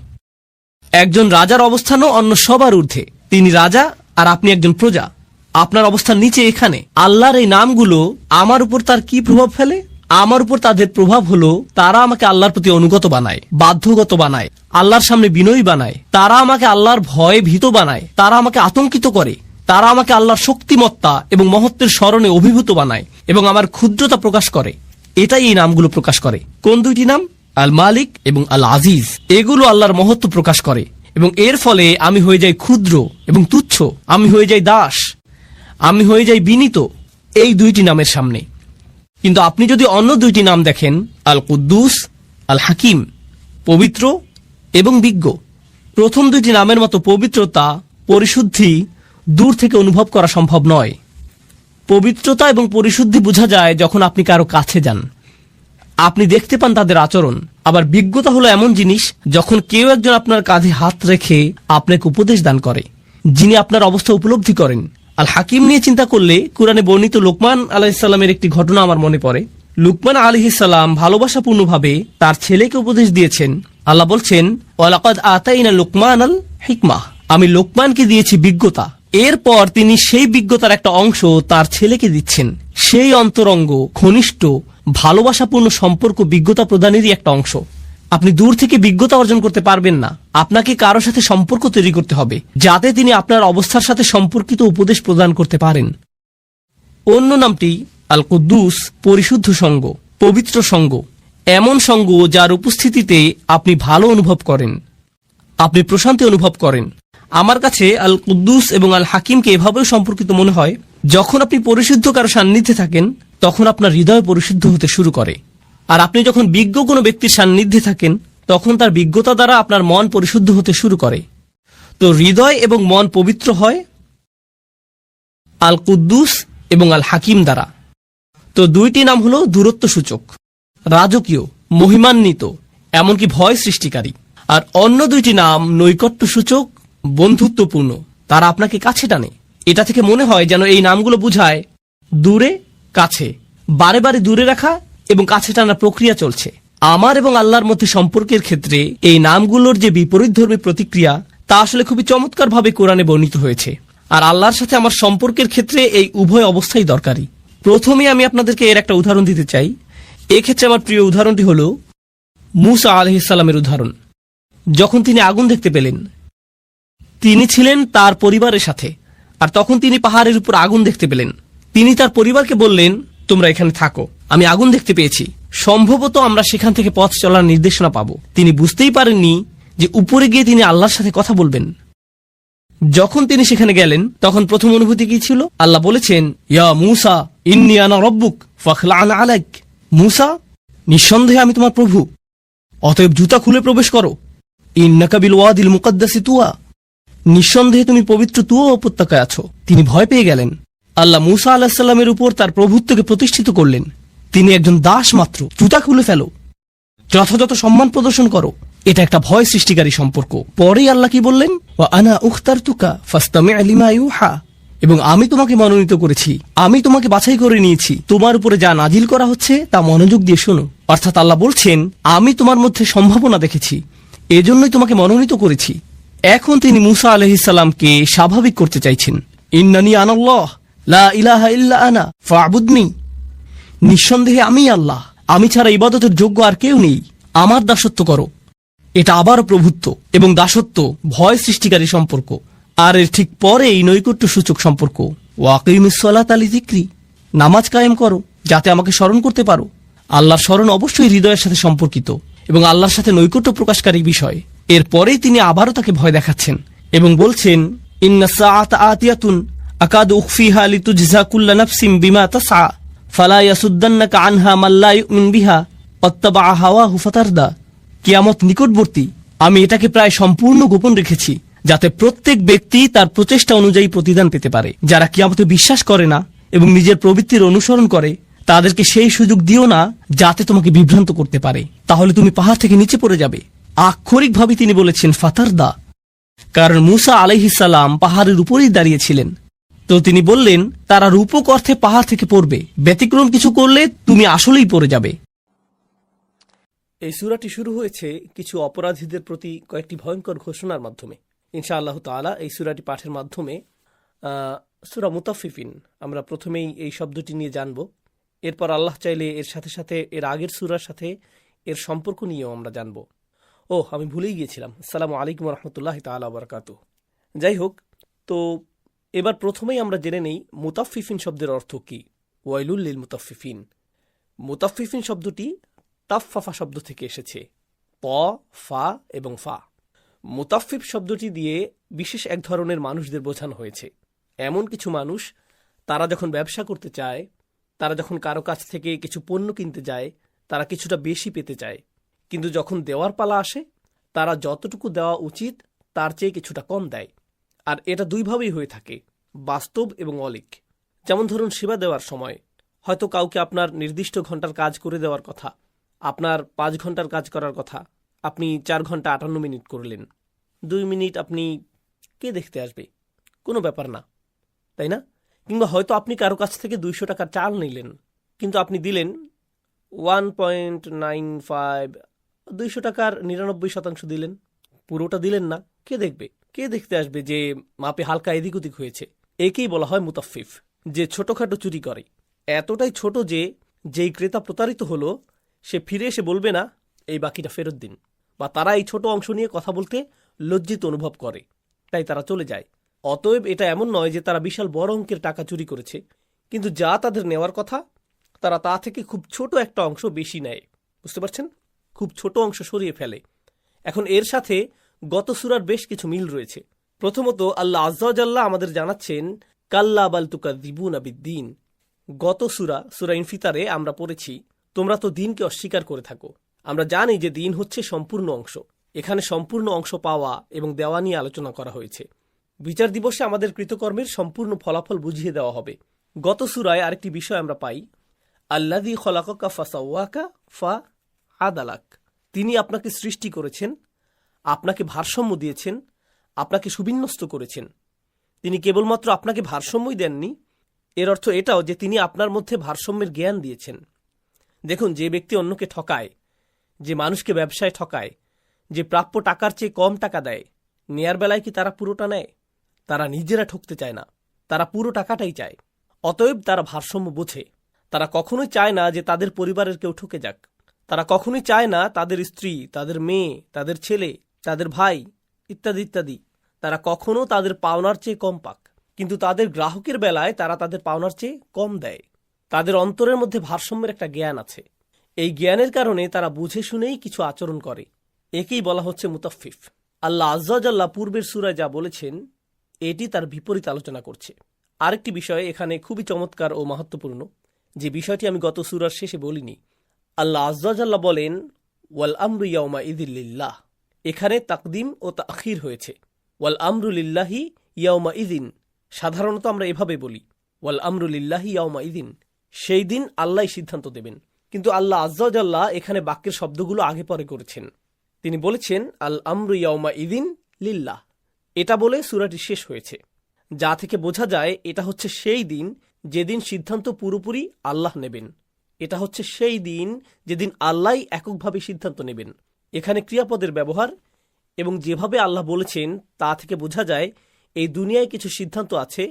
S2: একজন রাজার অবস্থানও অন্য সবার ঊর্ধ্বে। তিনি রাজা আর আপনি একজন প্রজা। আপনার অবস্থান নিচে এখানে। আল্লাহর এই নামগুলো আমার উপর তার কি প্রভাব ফেলে? আমার উপর তাদের প্রভাব হলো তারা আমাকে আল্লাহর প্রতি অনুগত বানায়, বাধ্যগত বানায়, আল্লাহর সামনে বিনয়ী বানায়। তারা আমাকে আল্লাহর ভয়ে ভীত বানায়, তারা আমাকে আতঙ্কিত করে, তারা আমাকে আল্লাহর শক্তিমত্তা এবং মহত্বের স্মরণে অভিভূত বানায় এবং আমার ক্ষুদ্রতা প্রকাশ করে। এটাই এই নামগুলো প্রকাশ করে। কোন দুইটি নাম? আল মালিক এবং আল আজিজ। এগুলো আল্লাহর মহত্ব প্রকাশ করে এবং এর ফলে আমি হয়ে যাই ক্ষুদ্র এবং তুচ্ছ, আমি হয়ে যাই দাস, আমি হয়ে যাই বিনীত এই দুইটি নামের সামনে। কিন্তু আপনি যদি অন্য দুইটি নাম দেখেন, আল কুদ্দুস, আল হাকিম, পবিত্র এবং বিজ্ঞ, প্রথম দুইটি নামের মতো পবিত্রতা, পরিশুদ্ধি দূর থেকে অনুভব করা সম্ভব নয়। পবিত্রতা এবং পরিশুদ্ধি বোঝা যায় যখন আপনি কারো কাছে যান, আপনি দেখতে পান তাদের আচরণ। আবার বিজ্ঞতা হলো এমন জিনিস যখন কেউ একজন আপনার কাঁধে হাত রেখে আপনাকে উপদেশ দান করে, যিনি আপনার অবস্থা উপলব্ধি করেন। আল হাকিম নিয়ে চিন্তা করলে কুরআনে বর্ণিত লোকমান আলাইহিসসালামের একটি ঘটনা আমার মনে পড়ে। লুকমান আলাইহিসসালাম ভালোবাসাপূর্ণভাবে তার ছেলেকে উপদেশ দিয়েছেন। আল্লাহ বলছেন, ওয়ালাকাদ আতাইনা লুকমানাল হিকমাহ, আমি লোকমানকে দিয়েছি বিজ্ঞতা। এরপর তিনি সেই বিজ্ঞতার একটা অংশ তার ছেলেকে দিচ্ছেন। সেই অন্তরঙ্গ, ঘনিষ্ঠ, ভালোবাসাপূর্ণ সম্পর্ক বিজ্ঞতা প্রদানেরই একটা অংশ। আপনি দূর থেকে বিজ্ঞতা অর্জন করতে পারবেন না। আপনাকে কারো সাথে সম্পর্ক তৈরি করতে হবে যাতে তিনি আপনার অবস্থার সাথে সম্পর্কিত উপদেশ প্রদান করতে পারেন। অন্য নামটি আল কুদ্দুস, পরিশুদ্ধ সঙ্গ, পবিত্র সঙ্গ, এমন সঙ্গ যার উপস্থিতিতে আপনি ভালো অনুভব করেন, আপনি প্রশান্তি অনুভব করেন। আমার কাছে আল কুদ্দুস এবং আল হাকিমকে এভাবেও সম্পর্কিত মনে হয়, যখন আপনি পরিশুদ্ধ কারো সান্নিধ্যে থাকেন তখন আপনার হৃদয় পরিশুদ্ধ হতে শুরু করে। আর আপনি যখন বিজ্ঞ কোনো ব্যক্তির সান্নিধ্যে থাকেন তখন তার বিজ্ঞতা দ্বারা আপনার মন পরিশুদ্ধ হতে শুরু করে। তো হৃদয় এবং মন পবিত্র হয় আল কুদ্দুস এবং আল হাকিম দ্বারা। তো দুইটি নাম হলো দূরত্ব সূচক, রাজকীয়, মহিমান্বিত, এমনকি ভয় সৃষ্টিকারী। আর অন্য দুইটি নাম নৈকট্য সূচক, বন্ধুত্বপূর্ণ, তারা আপনাকে কাছে টানে। এটা থেকে মনে হয় যেন এই নামগুলো বোঝায় দূরে কাছে, বারে বারে দূরে রাখা এবং কাছে টানার প্রক্রিয়া চলছে। আমার এবং আল্লাহর মধ্যে সম্পর্কের ক্ষেত্রে এই নামগুলোর যে বিপরীতধর্মী প্রতিক্রিয়া, তা আসলে খুবই চমৎকারভাবে কোরআনে বর্ণিত হয়েছে। আর আল্লাহর সাথে আমার সম্পর্কের ক্ষেত্রে এই উভয় অবস্থাই দরকারি। প্রথমে আমি আপনাদেরকে এর একটা উদাহরণ দিতে চাই। এক্ষেত্রে আমার প্রিয় উদাহরণটি হল মূসা আলাইহিস সালামের উদাহরণ। যখন তিনি আগুন দেখতে পেলেন, তিনি ছিলেন তার পরিবারের সাথে, আর তখন তিনি পাহাড়ের উপর আগুন দেখতে পেলেন। তিনি তার পরিবারকে বললেন, তোমরা এখানে থাকো, আমি আগুন দেখতে পেয়েছি, সম্ভবত আমরা সেখান থেকে পথ চলার নির্দেশনা পাবো। তিনি বুঝতেই পারেননি যে উপরে গিয়ে তিনি আল্লাহর সাথে কথা বলবেন। যখন তিনি সেখানে গেলেন তখন প্রথম অনুভূতি কি ছিল? আল্লাহ বলেছেন, ইয়া মূসা ইন্নী আনা রব্বুক ফাখলা'ন আলাইক। মূসা, নিঃসন্দেহে আমি তোমার প্রভু, অতএব জুতা খুলে প্রবেশ করো। ইন্নাকা বিল ওয়াদিল মুকাদ্দাসি তুয়া, নিঃসন্দেহে তুমি পবিত্র তুয়া উপত্যকায় আছো। তিনি ভয় পেয়ে গেলেন। আল্লাহ মূসা আলাইহিস সালামের উপর তার প্রভুত্বকে প্রতিষ্ঠিত করলেন। তিনি একজন দাস মাত্র, জুতা খুলে ফেলো, যথাযথ সম্মান প্রদর্শন করো। এটা একটা ভয় সৃষ্টিকারী সম্পর্ক। পরেই আল্লাহ কি বললেন? ওয়া আনা উখতারতুকা ফাসতামি' লিমা ইউহা, এবং আমি তোমাকে মনোনীত করেছি, আমি তোমাকে বাছাই করে নিয়েছি, তোমার উপরে যা নাজিল করা হচ্ছে তা মনোযোগ দিয়ে শোনো। অর্থাৎ আল্লাহ বলছেন, আমি তোমার মধ্যে সম্ভাবনা দেখেছি, এজন্যই তোমাকে মনোনীত করেছি। এখন তিনি মূসা আলাইহিস সালামকে স্বাভাবিক করতে চাইছেন। ইন্নানি আনাল্লাহ লা ইলাহা ইল্লা আনা ফা'বুদনি, নিঃসন্দেহে আমি আল্লাহ, আমি ছাড়া ইবাদতের যোগ্য আর কেউ নেই, আমার দাসত্ব করো। এটা আবারও প্রভুত্ব এবং দাসত্ব ভয় সৃষ্টিকারী সম্পর্ক। আর এর ঠিক পরেই নৈকট্য সূচক সম্পর্ক। ওয়াকিমিস সালাতা লিযিকরি, নামাজ কায়েম করো যাতে আমাকে স্মরণ করতে পারো। আল্লাহর স্মরণ অবশ্যই হৃদয়ের সাথে সম্পর্কিত এবং আল্লাহর সাথে নৈকট্য প্রকাশকারী বিষয়। এরপরেই তিনি আবারও তাকে ভয় দেখাচ্ছেন এবং বলছেন, ইন্নাস সাআতা আতিয়াতুন আকাদু উখফিহা লিতুজজা কুল্লু নাফসিন বিমা তাসআ ফালা ইয়াসুদ্দান্নাকা আনহা মান লা ইউমিন বিহা ওয়াত্তাবা হাওয়াহু ফাতারদা। কিয়ামত নিকটবর্তী, আমি এটাকে প্রায় সম্পূর্ণ গোপন রেখেছি, যাতে প্রত্যেক ব্যক্তি তার প্রচেষ্টা অনুযায়ী প্রতিদান পেতে পারে। যারা কিয়ামতে বিশ্বাস করে না এবং নিজের প্রবৃত্তির অনুসরণ করে, তাদেরকে সেই সুযোগ দিও না যাতে তোমাকে বিভ্রান্ত করতে পারে, তাহলে তুমি পাহাড় থেকে নিচে পড়ে যাবে। আক্ষরিকভাবে তিনি বলেছেন ফাতারদা, কারণ মূসা আলাইহিস সালাম পাহাড়ের উপরেই দাঁড়িয়েছিলেন। তো তিনি বললেন তারা রূপক অর্থে পাহাড় থেকে পড়বে, ব্যতিক্রম কিছু করলে তুমি আসলেই পড়ে যাবে। এই সূরাটি শুরু হয়েছে কিছু অপরাধীদের প্রতি কয়েকটি ভয়ঙ্কর ঘোষণার মাধ্যমে। ইনশাআল্লাহ তাআলা এই সূরাটি পাঠের মাধ্যমে সূরা মুতাফফিফিন আমরা প্রথমেই এই শব্দটি নিয়ে জানব। এরপর আল্লাহ চাইলে এর সাথে সাথে এর আগের সূরার সাথে এর সম্পর্ক নিয়েও আমরা জানব। আমি ভুলেই গিয়েছিলাম। আসসালামু আলাইকুম রহমতুল্লাহি তাআলা ওয়া বারাকাতুহু। যাই হোক, তো এবার প্রথমেই আমরা জেনে নেই মুতাফফিফিন শব্দের অর্থ কি। ওয়াইলুল লিল মুতাফফিফিন। মুতাফফিফিন শব্দটি তাফফাফা শব্দ থেকে এসেছে, ত, ফা এবং ফা। মুতাফফিফ শব্দটি দিয়ে বিশেষ এক ধরনের মানুষদের বোঝানো হয়েছে। এমন কিছু মানুষ, তারা যখন ব্যবসা করতে চায়, তারা যখন কারো কাছ থেকে কিছু পণ্য কিনতে যায়, তারা কিছুটা বেশি পেতে চায়, কিন্তু যখন দেওয়ার পালা আসে, তারা যতটুকু দেওয়া উচিত তার চেয়ে কিছুটা কম দেয়। আর এটা দুইভাবেই হয়ে থাকে, বাস্তব এবং অলিক। যেমন ধরুন, সেবা দেওয়ার সময় হয়তো কাউকে আপনার নির্দিষ্ট ঘন্টার কাজ করে দেওয়ার কথা, আপনার 5 ঘন্টার কাজ করার কথা, আপনি 4 ঘন্টা 58 মিনিট করলেন। 2 মিনিট আপনি কে দেখতে আসবে, কোনো ব্যাপার না, তাই না? কিংবা হয়তো আপনি কারো কাছ থেকে 200 টাকার চাল নিলেন, কিন্তু আপনি দিলেন 1.95, 200 টাকার 99% দিলেন, পুরোটা দিলেন না। কে দেখবে, কে দেখতে আসবে যে মাপে হালকা এদিক ওদিক হয়েছে? একেই বলা হয় মুতাফফিফ, যে ছোটখাটো চুরি করে। এতটাই ছোট যে যেই ক্রেতা প্রতারিত হলো, সে ফিরে এসে বলবে না এই বাকিটা ফেরত দিন, বা তারা এই ছোট অংশ নিয়ে কথা বলতে লজ্জিত অনুভব করে, তাই তারা চলে যায়। অতএব এটা এমন নয় যে তারা বিশাল বড় অঙ্কের টাকা চুরি করেছে, কিন্তু যা তাদের নেওয়ার কথা তারা তা থেকে খুব ছোট একটা অংশ বেশি নেয়। বুঝতে পারছেন? খুব ছোট অংশ সরিয়ে ফেলে। এখন এর সাথে গত সূরার বেশ কিছু মিল রয়েছে। প্রথমত, আল্লাহ আযজা ওয়া জাল্লা আমাদের জানাচ্ছেন কাল্লা বাল তুকাযযিবুনা বিদ্দীন। গত সূরা ইনফিতারে আমরা পড়েছি, তোমরা তো দিনকে অস্বীকার করে থাকো। আমরা জানি যে দিন হচ্ছে সম্পূর্ণ অংশ। এখানে সম্পূর্ণ অংশ পাওয়া এবং দেওয়া নিয়ে আলোচনা করা হয়েছে। বিচার দিবসে আমাদের কৃতকর্মের সম্পূর্ণ ফলাফল বুঝিয়ে দেওয়া হবে। গত সূরায় আরেকটি বিষয় আমরা পাই, আল্লাযী খলাকাকা ফাসাওয়াকা ফাআদালাক। তিনি আপনাকে সৃষ্টি করেছেন, আপনাকে ভারসাম্য দিয়েছেন, আপনাকে সুবিন্যস্ত করেছেন। তিনি কেবলমাত্র আপনাকে ভারসাম্যই দেননি, এর অর্থ এটাও যে তিনি আপনার মধ্যে ভারসাম্যের জ্ঞান দিয়েছেন। দেখুন, যে ব্যক্তি অন্যকে ঠকায়, যে মানুষকে ব্যবসায় ঠকায়, যে প্রাপ্য টাকার চেয়ে কম টাকা দেয়, নেয়ার বেলায় কি তারা পুরোটা নেয়? তারা নিজেরা ঠকতে চায় না, তারা পুরো টাকাটাই চায়। অতএব তারা ভারসাম্য বোঝে। তারা কখনোই চায় না যে তাদের পরিবারের কেউ ঠকে যাক। তারা কখনোই চায় না তাদের স্ত্রী, তাদের মেয়ে, তাদের ছেলে, তাদের ভাই ইত্যাদি ইত্যাদি তারা কখনো তাদের পাওনার চেয়ে কম পাক। কিন্তু তাদের গ্রাহকের বেলায় তারা তাদের পাওনার চেয়ে কম দেয়। তাদের অন্তরের মধ্যে ভারসাম্যের একটা জ্ঞান আছে। এই জ্ঞানের কারণে তারা বুঝে শুনেই কিছু আচরণ করে। একেই বলা হচ্ছে মুতাফফিফ। আল্লাহ আযজা ওয়া জাল্লা পূর্বের সূরায় যা বলেছেন, এটি তার বিপরীত আলোচনা করছে। আরেকটি বিষয় এখানে খুবই চমৎকার ও মাহাত্ম্যপূর্ণ, যে বিষয়টি আমি গত সূরার শেষে বলিনি। আল্লাহ আযজা ওয়া জাল্লা বলেন, ওয়াল আমরু ইয়াউমা ইযিল লিল্লাহ। এখানে তাকদিম ও তাখির হয়েছে। ওয়াল আমরু লিল্লাহি ইয়াউমা ইযিন। সাধারণত আমরা এভাবে বলি, ওয়াল আমরু লিল্লাহি ইয়াউমা ইযিন, সেই দিন আল্লাহই সিদ্ধান্ত দেবেন। কিন্তু আল্লাহ আযজা ওয়া জাল্লা এখানে বাক্যের শব্দগুলো আগে পরে করেছেন। তিনি বলেছেন আল আমরু ইয়াউমা ইযিন লিল্লাহ। এটা বলে সূরাটি শেষ হয়েছে, যা থেকে বোঝা যায় এটা হচ্ছে সেই দিন যেদিন সিদ্ধান্ত পুরোপুরি আল্লাহ নেবেন। এটা হচ্ছে সেই দিন যেদিন আল্লাহই এককভাবে সিদ্ধান্ত নেবেন। এখানে ক্রিয়াপদের ব্যবহার এবং যেভাবে আল্লাহ বলেছেন তা থেকে বোঝা যায় এই দুনিয়ায় কিছু সিদ্ধান্ত আছে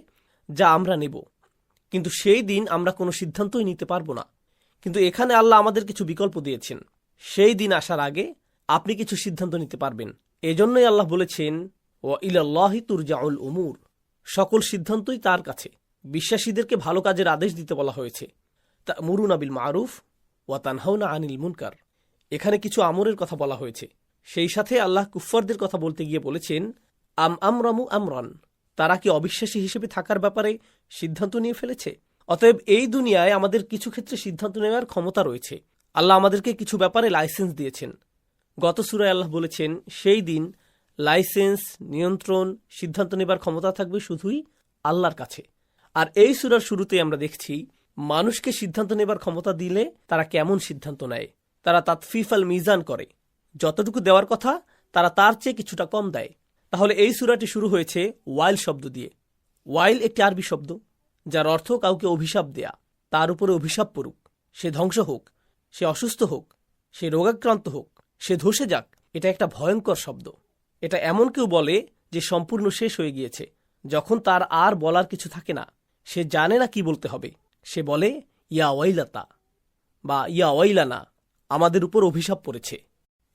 S2: যা আমরা নেব, কিন্তু সেই দিন আমরা কোনো সিদ্ধান্তই নিতে পারবো না। কিন্তু এখানে আল্লাহ আমাদের কিছু বিকল্প দিয়েছেন। সেই দিন আসার আগে আপনি কিছু সিদ্ধান্ত নিতে পারবেন। এজন্যই আল্লাহ বলেছেন, ওয়া ইলাল্লাহি তুরজাউল উমুর। সকল সিদ্ধান্তই তার কাছে। বিশ্বাসীদেরকে ভালো কাজের আদেশ দিতে বলা হয়েছে, তা'মুরুনা বিল মারুফ ওয়া তানহাউনা আনিল মুনকার। এখানে কিছু আমরের কথা বলা হয়েছে। সেই সাথে আল্লাহ কুফফারদের কথা বলতে গিয়ে বলেছেন, আমরামু আমরান। তারা কি অবিশ্বাসী হিসেবে থাকার ব্যাপারে সিদ্ধান্ত নিয়ে ফেলেছে? অতএব এই দুনিয়ায় আমাদের কিছু ক্ষেত্রে সিদ্ধান্ত নেওয়ার ক্ষমতা রয়েছে। আল্লাহ আমাদেরকে কিছু ব্যাপারে লাইসেন্স দিয়েছেন। গত সূরায় আল্লাহ বলেছেন, সেই দিন লাইসেন্স, নিয়ন্ত্রণ, সিদ্ধান্ত নেবার ক্ষমতা থাকবে শুধুই আল্লাহর কাছে। আর এই সূরার শুরুতেই আমরা দেখছি মানুষকে সিদ্ধান্ত নেবার ক্ষমতা দিলে তারা কেমন সিদ্ধান্ত নেয়। তারা তাতফিফ আল মিজান করে, যতটুকু দেওয়ার কথা তারা তার চেয়ে কিছুটা কম দেয়। তাহলে এই সূরাটি শুরু হয়েছে ওয়াইল শব্দ দিয়ে। ওয়াইল একটি আরবি শব্দ যার অর্থ কাউকে অভিশাপ দেয়া, তার উপরে অভিশাপ পড়ুক, সে ধ্বংস হোক, সে অসুস্থ হোক, সে রোগাক্রান্ত হোক, সে ধসে যাক। এটা একটা ভয়ঙ্কর শব্দ। এটা এমন কেউ বলে যে সম্পূর্ণ শেষ হয়ে গিয়েছে, যখন তার আর বলার কিছু থাকে না, সে জানে না কি বলতে হবে, সে বলে ইয়া ওয়াইলাতা বা ইয়া ওয়াইলানা, আমাদের উপর অভিশাপ পড়েছে।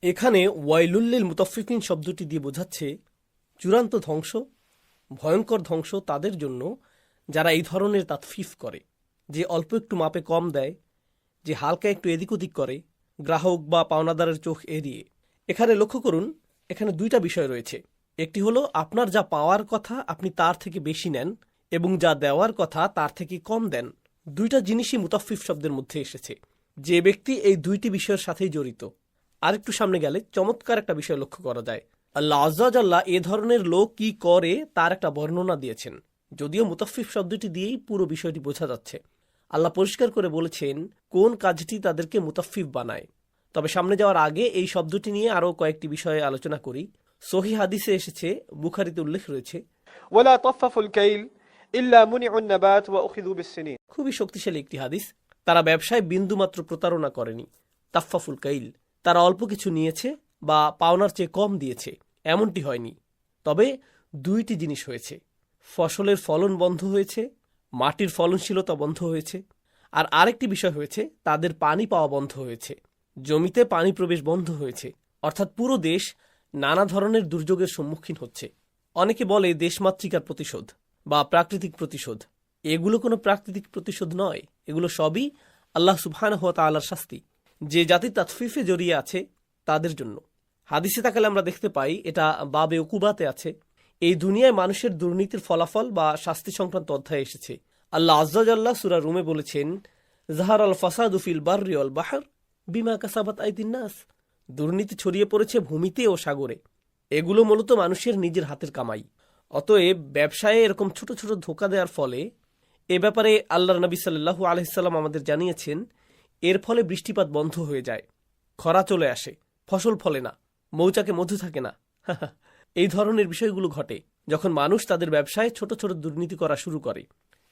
S2: এখানে ওয়াইলুল্লিল মুতাফফিফিন শব্দটি দিয়ে বোঝাচ্ছে চূড়ান্ত ধ্বংস, ভয়ঙ্কর ধ্বংস তাদের জন্য যারা এই ধরনের তাতফিফ করে, যে অল্প একটু মাপে কম দেয়, যে হালকা একটু এদিক ওদিক করে, গ্রাহক বা পাওনাদারের চোখ এড়িয়ে। এখানে লক্ষ্য করুন, এখানে দুইটা বিষয় রয়েছে। একটি হলো আপনার যা পাওয়ার কথা আপনি তার থেকে বেশি নেন, এবং যা দেওয়ার কথা তার থেকে কম দেন। দুইটা জিনিসই মুতাফফিফ শব্দের মধ্যে এসেছে। যে ব্যক্তি এই দুইটি বিষয়ের সাথেই জড়িত। আরেকটু সামনে গেলে চমৎকার একটা বিষয় লক্ষ্য করা যায়। আল্লাহ আজ্জা জাল্লা এ ধরনের লোক কি করে তার একটা বর্ণনা দিয়েছেন, যদিও মুতাফফিফ শব্দটি দিয়েই পুরো বিষয়টি বোঝা যাচ্ছে। আল্লাহ পরিষ্কার করে বলেছেন কোন কাজটি তাদেরকে মুতাফফিফ বানায়। তবে সামনে যাওয়ার আগে এই শব্দটি নিয়ে আরও কয়েকটি বিষয়ে আলোচনা করি। সহিহ হাদিসে এসেছে, বুখারীতে উল্লেখ রয়েছে,
S4: ولا طففوا الكيل إلا منعوا النبات وأخذوا بالسنين।
S2: খুবই শক্তিশালী একটি হাদিস। তারা ব্যবসায় বিন্দুমাত্র প্রতারণা করেনি। তাফফাফুল কাইল, তারা অল্প কিছু নিয়েছে বা পাওনার চেয়ে কম দিয়েছে, এমনটি হয়নি। তবে দুইটি জিনিস হয়েছে, ফসলের ফলন বন্ধ হয়েছে, মাটির ফলনশীলতা বন্ধ হয়েছে। আর আরেকটি বিষয় হয়েছে, তাদের পানি পাওয়া বন্ধ হয়েছে, জমিতে পানি প্রবেশ বন্ধ হয়েছে। অর্থাৎ পুরো দেশ নানা ধরনের দুর্যোগের সম্মুখীন হচ্ছে। অনেকে বলে দেশমাতৃকার প্রতিশোধ বা প্রাকৃতিক প্রতিশোধ। এগুলো কোনো প্রাকৃতিক প্রতিশোধ নয়, এগুলো সবই আল্লাহ সুবহানাহু ওয়া তাআলার শাস্তি, যে জাতি তাতফিফে জড়িয়ে আছে তাদের জন্য। হাদিসে তাকালে আমরা দেখতে পাই, এটা বাবে উকুবাতে আছে, এই দুনিয়ায় মানুষের দুর্নীতির ফলাফল বা শাস্তি সংক্রান্ত অধ্যায়ে এসেছে। আল্লাহ আজ্জা জাল্লা সূরা রুমে বলেছেন, জাহার আল ফাসাদু ফিল বাররি ওয়াল বাহর বিমা কাসাবাত আইদিন নাস। দুর্নীতি ছড়িয়ে পড়েছে ভূমিতে ও সাগরে, এগুলো মূলত মানুষের নিজের হাতের কামাই। অতএব ব্যবসায়ে এরকম ছোট ছোট ধোঁকা দেওয়ার ফলে, এ ব্যাপারে আল্লাহর নবী সাল্লাল্লাহু আলাইহি সাল্লাম আমাদের জানিয়েছেন, এর ফলে বৃষ্টিপাত বন্ধ হয়ে যায়, খরা চলে আসে, ফসল ফলে না, মৌচাকে মধু থাকে না। এই ধরনের বিষয়গুলো ঘটে যখন মানুষ তাদের ব্যবসায় ছোট ছোট দুর্নীতি করা শুরু করে।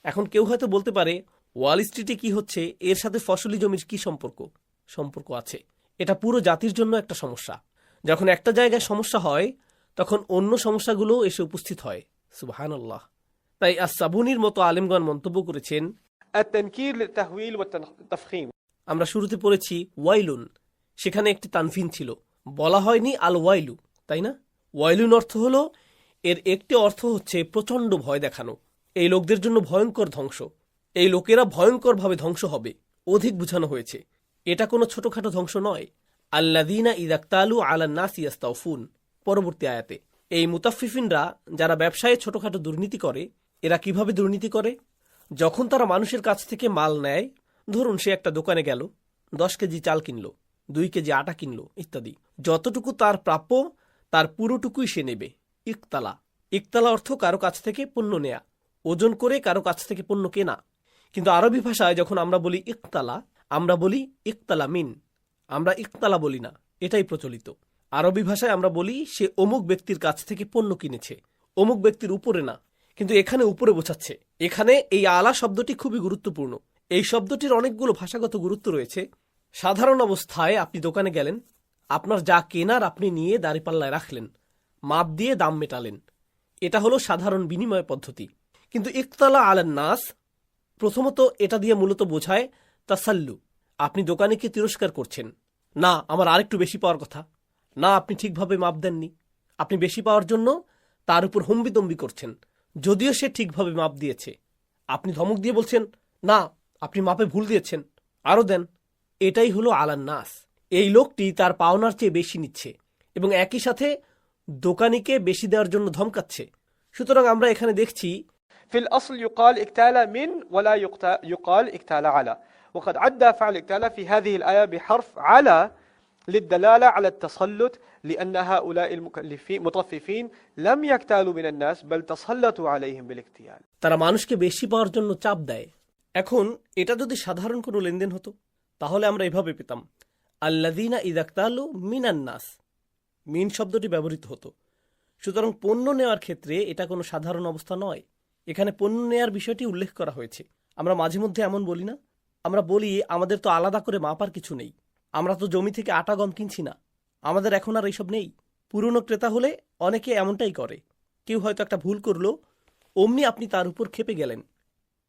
S2: এখন কেউ হয়তো বলতে পারে, ওয়াল স্ট্রিটে কি হচ্ছে, এর সাথে ফসলি জমির কি সম্পর্ক? সম্পর্ক আছে। এটা পুরো জাতির জন্য একটা সমস্যা। যখন একটা জায়গায় সমস্যা হয়, তখন অন্য সমস্যাগুলো এসে উপস্থিত হয়। সুবহানাল্লাহ। তাই আস-সাবুনির মতো আলেমগণ মন্তব্য করেছেন,
S4: التنكير للتهويل والتفخيم।
S2: আমরা শুরুতে পড়েছি ওয়াইলুন, সেখানে একটি তানফিন ছিল, বলা হয়নি আল ওয়াইলু, তাই না? ওয়াইলুন অর্থ হলো, এর একটি অর্থ হচ্ছে প্রচণ্ড ভয় দেখানো, এই লোকদের জন্য ভয়ঙ্কর ধ্বংস, এই লোকেরা ভয়ঙ্করভাবে ধ্বংস হবে, অধিক বোঝানো হয়েছে। এটা কোনো ছোটখাটো ধ্বংস নয়। আল্লাযীনা ইযাক্তালু আলান নাসি ইস্তাওফুন, পরবর্তী আয়াতে। এই মুতাফফিফিনরা যারা ব্যবসায়ে ছোটখাটো দুর্নীতি করে, এরা কিভাবে দুর্নীতি করে? যখন তারা মানুষের কাছ থেকে মাল নেয়, ধরুন সে একটা দোকানে গেল, 10 কেজি চাল কিনল, 2 কেজি আটা কিনল ইত্যাদি, যতটুকু তার প্রাপ্য তার পুরোটুকুই সে নেবে। ইকতালা, ইকতালা অর্থ কারো কাছ থেকে পণ্য নেয়া, ওজন করে কারো কাছ থেকে পণ্য কেনা। কিন্তু আরবি ভাষায় যখন আমরা বলি ইকতালা, আমরা বলি ইকতালা মিন, আমরা ইকতালা বলি না, এটাই প্রচলিত। আরবি ভাষায় আমরা বলি সে অমুক ব্যক্তির কাছ থেকে পণ্য কিনেছে, অমুক ব্যক্তির উপরে না। কিন্তু এখানে উপরে বোঝাচ্ছে। এখানে এই আলা শব্দটি খুবই গুরুত্বপূর্ণ। এই শব্দটির অনেকগুলো ভাষাগত গুরুত্ব রয়েছে। সাধারণ অবস্থায় আপনি দোকানে গেলেন, আপনার যা কেনার আপনি নিয়ে দাঁড়িপাল্লায় রাখলেন, মাপ দিয়ে দাম মেটালেন, এটা হলো সাধারণ বিনিময় পদ্ধতি। কিন্তু ইকতালা আলান নাস, প্রথমত এটা দিয়ে মূলত বোঝায় তাসাল্লু, আপনি দোকানিকে তিরস্কার করছেন, না আমার আরেকটু বেশি পাওয়ার কথা, না আপনি ঠিকভাবে মাপ দেননি, আপনি বেশি পাওয়ার জন্য তার উপর হম্বিতম্বি করছেন, যদিও সে ঠিকভাবে মাপ দিয়েছে। আপনি ধমক দিয়ে বলছেন, না আপনি মাপে ভুল দিয়েছেন, আরও দেন। এটাই হলো আলান নাস। এই লোকটি তার পাওনার চেয়ে বেশি নিচ্ছে এবং একই সাথে দোকানিকে বেশি দেওয়ার জন্য ধমকাচ্ছে। সুতরাং আমরা এখানে দেখছি,
S4: في الأصل يقال اكتال من ولا يقال اكتال على، وقد عدى فعل اكتال في هذه الآية بحرف على للدلالة على التسلط لأن هؤلاء المطففين لم يكتالوا من الناس بل تسلطوا عليهم بالاكتيال.
S2: তারা মানুষকে বেশি পাওয়ার জন্য চাপ দেয়। এখন এটা যদি সাধারণ কোনো লেনদেন হতো তাহলে আমরা এভাবে পেতাম আল্লাযীনা ইযাক্তালু মিনান নাস, মিন শব্দটি ব্যবহৃত হতো। সুতরাং পণ্য নেওয়ার ক্ষেত্রে এটা কোনো সাধারণ অবস্থা নয়। এখানে পণ্য নেওয়ার বিষয়টি উল্লেখ করা হয়েছে। আমরা মাঝে মধ্যে এমন বলি না, আমরা বলি আমাদের তো আলাদা করে মাপার কিছু নেই, আমরা তো জমি থেকে আটা গম কিনছি না, আমাদের এখন আর এইসব নেই। পুরনো ক্রেতা হলে অনেকে এমনটাই করে। কেউ হয়তো একটা ভুল করলো, অমনি আপনি তার উপর ক্ষেপে গেলেন,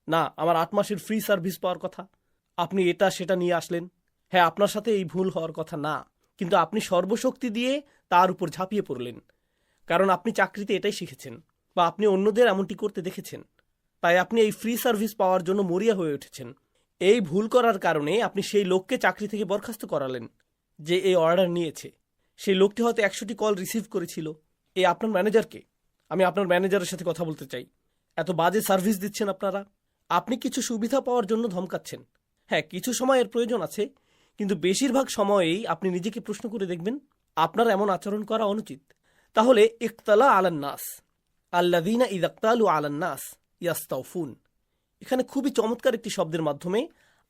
S2: না আমার 8 মাসের ফ্রি সার্ভিস পাওয়ার কথা, আপনি এটা সেটা নিয়ে আসলেন। হ্যাঁ, আপনার সাথে এই ভুল হওয়ার কথা না, কিন্তু আপনি সর্বশক্তি দিয়ে তার উপর ঝাঁপিয়ে পড়লেন, কারণ আপনি চাকরিতে এটাই শিখেছেন বা আপনি অন্যদের এমনটি করতে দেখেছেন, তাই আপনি এই ফ্রি সার্ভিস পাওয়ার জন্য মরিয়া হয়ে উঠেছেন। এই ভুল করার কারণে আপনি সেই লোককে চাকরি থেকে বরখাস্ত করালেন যে এই অর্ডার নিয়েছে। সেই লোকটি হয়তো 100টি কল রিসিভ করেছিল। এই আপনার ম্যানেজারকে, আমি আপনার ম্যানেজারের সাথে কথা বলতে চাই, এত বাজে সার্ভিস দিচ্ছেন আপনারা। আপনি কিছু সুবিধা পাওয়ার জন্য ধমকাচ্ছেন। হ্যাঁ, কিছু সময় এর প্রয়োজন আছে, কিন্তু বেশিরভাগ সময়েই আপনি নিজেকে প্রশ্ন করে দেখবেন আপনার এমন আচরণ করা অনুচিত। তাহলে ইকতালা আলান নাস, আল্লাযীনা ইযাক্তালু আলান নাস ইয়াস্তাউফুন, এখানে খুবই চমৎকার একটি শব্দের মাধ্যমে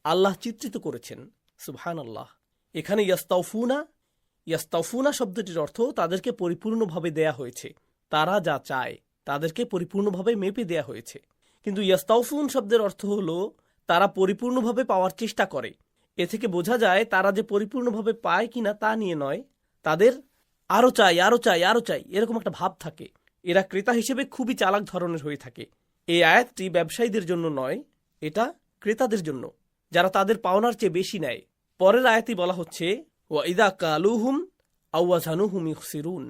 S2: আল্লাহ চিত্রিত করেছেন। সুবহানাল্লাহ। এখানে ইয়াস্তাউফুনা শব্দটির অর্থ তাদেরকে পরিপূর্ণভাবে দেয়া হয়েছে, তারা যা চায় তাদেরকে পরিপূর্ণভাবে মেপে দেয়া হয়েছে। কিন্তু ইয়াস্তাউফুন শব্দের অর্থ হলো তারা পরিপূর্ণভাবে পাওয়ার চেষ্টা করে। এ থেকে বোঝা যায় তারা যে পরিপূর্ণভাবে পায় কিনা তা নিয়ে নয়, তাদের আরো চাই আরো চাই আরো চাই এরকম একটা ভাব থাকে। এরা ক্রেতা হিসেবে খুবই চালাক ধরনের হয়ে থাকে। এই আয়াতটি ব্যবসায়ীদের জন্য নয়, এটা ক্রেতাদের জন্য, যারা তাদের পাওনার চেয়ে বেশি নেয়। পরের আয়াতে বলা হচ্ছে ওয়া ইযা কালুহুম আও ওয়াজানুহুম ইখসিরুন,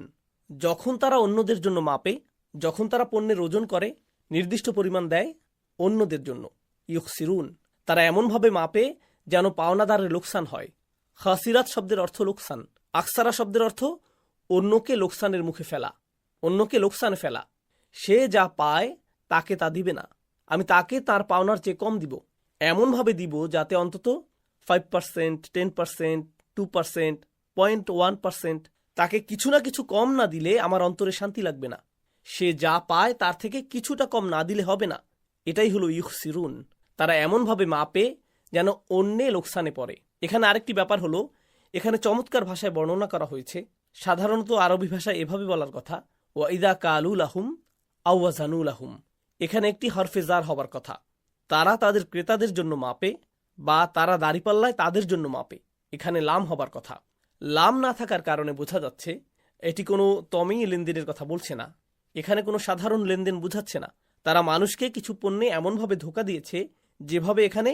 S2: যখন তারা অন্যদের জন্য মাপে, যখন তারা পণ্যের ওজন করে, নির্দিষ্ট পরিমাণ দেয় অন্যদের জন্য, ইখসিরুন, তারা এমনভাবে মাপে যেন পাওনাদারের লোকসান হয়। খাসিরাত শব্দের অর্থ লোকসান, আকসারা শব্দের অর্থ অন্যকে লোকসানের মুখে ফেলা, অন্যকে লোকসানে ফেলা। সে যা পায় তাকে তা দিবে না, আমি তাকে তার পাওনার চেয়ে কম দিব, এমনভাবে দিব যাতে অন্তত 5%, 10%, 2%, 0.1%, তাকে কিছু না কিছু কম না দিলে আমার অন্তরে শান্তি লাগবে না। সে যা পায় তার থেকে কিছুটা কম না দিলে হবে না। এটাই হলো ইখসিরুন, তারা এমনভাবে মাপে যেন অন্যে লোকসানে পড়ে। এখানে আরেকটি ব্যাপার হলো, এখানে চমৎকার ভাষায় বর্ণনা করা হয়েছে। সাধারণত আরবি ভাষায় এভাবে বলার কথা ওয়া ইযা কালু লাহুম আও ওয়াজানু লাহুম, এখানে একটি হরফে জার হবার কথা। তারা তাদের ক্রেতাদের জন্য মাপে বা তারা দাঁড়িপাল্লায় তাদের জন্য মাপে, এখানে লাম হবার কথা। লাম না থাকার কারণে বোঝা যাচ্ছে এটি কোনো তমেই লেনদেনের কথা বলছে না, এখানে কোনো সাধারণ লেনদেন বোঝাচ্ছে না। তারা মানুষকে কিছু পণ্যে এমনভাবে ধোকা দিয়েছে যেভাবে এখানে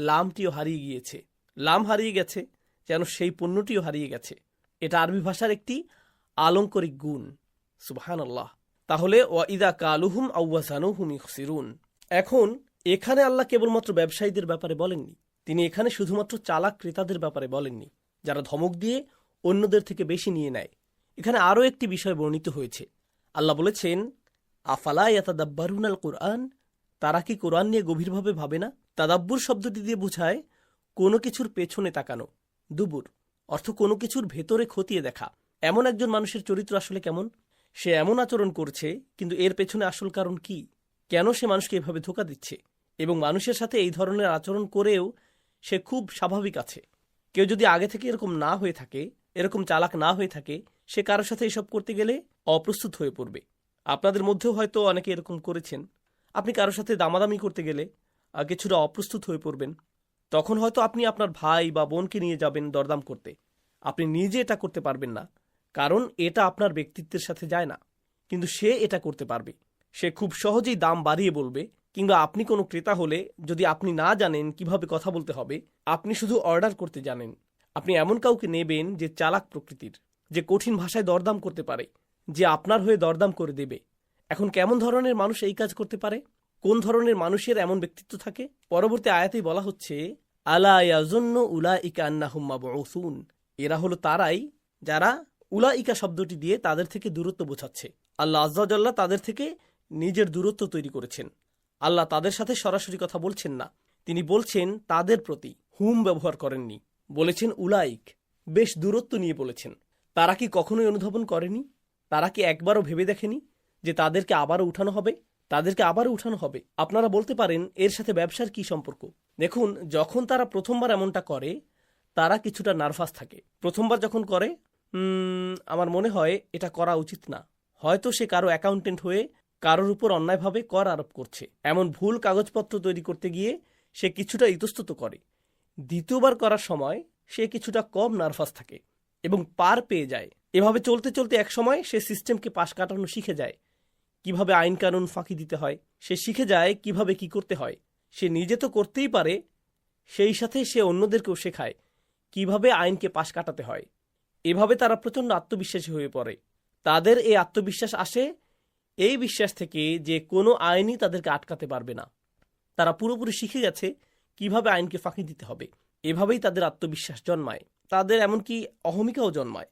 S2: লামটিও হারিয়ে গিয়েছে। লাম হারিয়ে গেছে যেন সেই পণ্যটিও হারিয়ে গেছে। এটা আরবি ভাষার একটি আলংকরিক গুণ। সুবহানাল্লাহ। তাহলে ওয়া ইযা কালুহুম আও ওয়াজানুহুম ইখসিরুন, এখন এখানে আল্লাহ কেবলমাত্র ব্যবসায়ীদের ব্যাপারে বলেননি, তিনি এখানে শুধুমাত্র চালাক ক্রেতাদের ব্যাপারে বলেননি, যারা ধমক দিয়ে অন্যদের থেকে বেশি নিয়ে নেয়। এখানে আরও একটি বিষয় বর্ণিত হয়েছে। আল্লাহ বলেছেন আফালা ইয়াতাদাব্বারুনাল কুরআন, তারা কি কোরআন নিয়ে গভীরভাবে ভাবে না? তাদাব্বুর শব্দটি দিয়ে বোঝায় কোনো কিছুর পেছনে তাকানো, দুবুর অর্থ কোনো কিছুর ভেতরে খতিয়ে দেখা। এমন একজন মানুষের চরিত্র আসলে কেমন, সে এমন আচরণ করছে কিন্তু এর পেছনে আসল কারণ কি, কেন সে মানুষকে এভাবে ধোকা দিচ্ছে, এবং মানুষের সাথে এই ধরনের আচরণ করেও সে খুব স্বাভাবিক আছে। কেউ যদি আগে থেকে এরকম না হয়ে থাকে, এরকম চালাক না হয়ে থাকে, সে কারোর সাথে এসব করতে গেলে অপ্রস্তুত হয়ে পড়বে। আপনাদের মধ্যেও হয়তো অনেকে এরকম করেছেন। আপনি কারোর সাথে দামাদামি করতে গেলে কিছুটা অপ্রস্তুত হয়ে পড়বেন। তখন হয়তো আপনি আপনার ভাই বা বোনকে নিয়ে যাবেন দরদাম করতে, আপনি নিজে এটা করতে পারবেন না, কারণ এটা আপনার ব্যক্তিত্বের সাথে যায় না, কিন্তু সে এটা করতে পারবে। সে খুব সহজেই দাম বাড়িয়ে বলবে। কিংবা আপনি কোনো ক্রেতা হলে যদি আপনি না জানেন কিভাবে কথা বলতে হবে, আপনি শুধু অর্ডার করতে জানেন, আপনি এমন কাউকে নেবেন যে চালাক প্রকৃতির, যে কঠিন ভাষায় দরদাম করতে পারে, যে আপনার হয়ে দরদাম করে দেবে। এখন কেমন ধরনের মানুষ এই কাজ করতে পারে, কোন ধরনের মানুষের এমন ব্যক্তিত্ব থাকে? পরবর্তী আয়াতেই বলা হচ্ছে আলা ইয়াজুন্নু উলাইকা আন্নাহুম মাবউসুন, এরা হলো তারাই যারা উলাইকা শব্দটি দিয়ে তাদের থেকে দূরত্ব বোঝাচ্ছে। আল্লাহ আজ্জা ওয়া জাল্লা তাদের থেকে নিজের দূরত্ব তৈরি করেছেন। আল্লাহ তাদের সাথে সরাসরি কথা বলছেন না, তিনি বলছেন তাদের প্রতি, হুম ব্যবহার করেননি, বলেছেন উলাইক। বেশ দূরত্ব নিয়ে বলেছেন। তারা কি কখনোই অনুধাবন করেনি? তারা কি একবারও ভেবে দেখেনি যে তাদেরকে আবারও উঠানো হবে? তাদেরকে আবারও উঠানো হবে। আপনারা বলতে পারেন এর সাথে ব্যবসার কি সম্পর্ক? দেখুন, যখন তারা প্রথমবার এমনটা করে তারা কিছুটা নার্ভাস থাকে। প্রথমবার যখন করে আমার মনে হয় এটা করা উচিত না, হয়তো সে কারো অ্যাকাউন্টেন্ট হয়ে কারোর উপর অন্যায়ভাবে কর আরোপ করছে, এমন ভুল কাগজপত্র তৈরি করতে গিয়ে সে কিছুটা ইতস্তত করে। দ্বিতীয়বার করার সময় সে কিছুটা কম নার্ভাস থাকে এবং পার পেয়ে যায়। এভাবে চলতে চলতে এক সময় সে সিস্টেমকে পাশ কাটানো শিখে যায়, কিভাবে আইন কানুন ফাঁকি দিতে হয়। সে শিখে যায় কিভাবে কি করতে হয়। সে নিজে তো করতেই পারে, সেই সাথে সে অন্যদেরকেও শেখায় কিভাবে আইনকে পাশ কাটাতে হয়। এভাবে তারা প্রচণ্ড আত্মবিশ্বাসী হয়ে পড়ে। তাদের এই আত্মবিশ্বাস আসে এই বিশ্বাস থেকে যে কোনো আইনই তাদেরকে আটকাতে পারবে না। তারা পুরোপুরি শিখে গেছে কিভাবে আইনকে ফাঁকি দিতে হবে। এভাবেই তাদের আত্মবিশ্বাস জন্মায়, তাদের এমনকি অহমিকাও জন্মায়।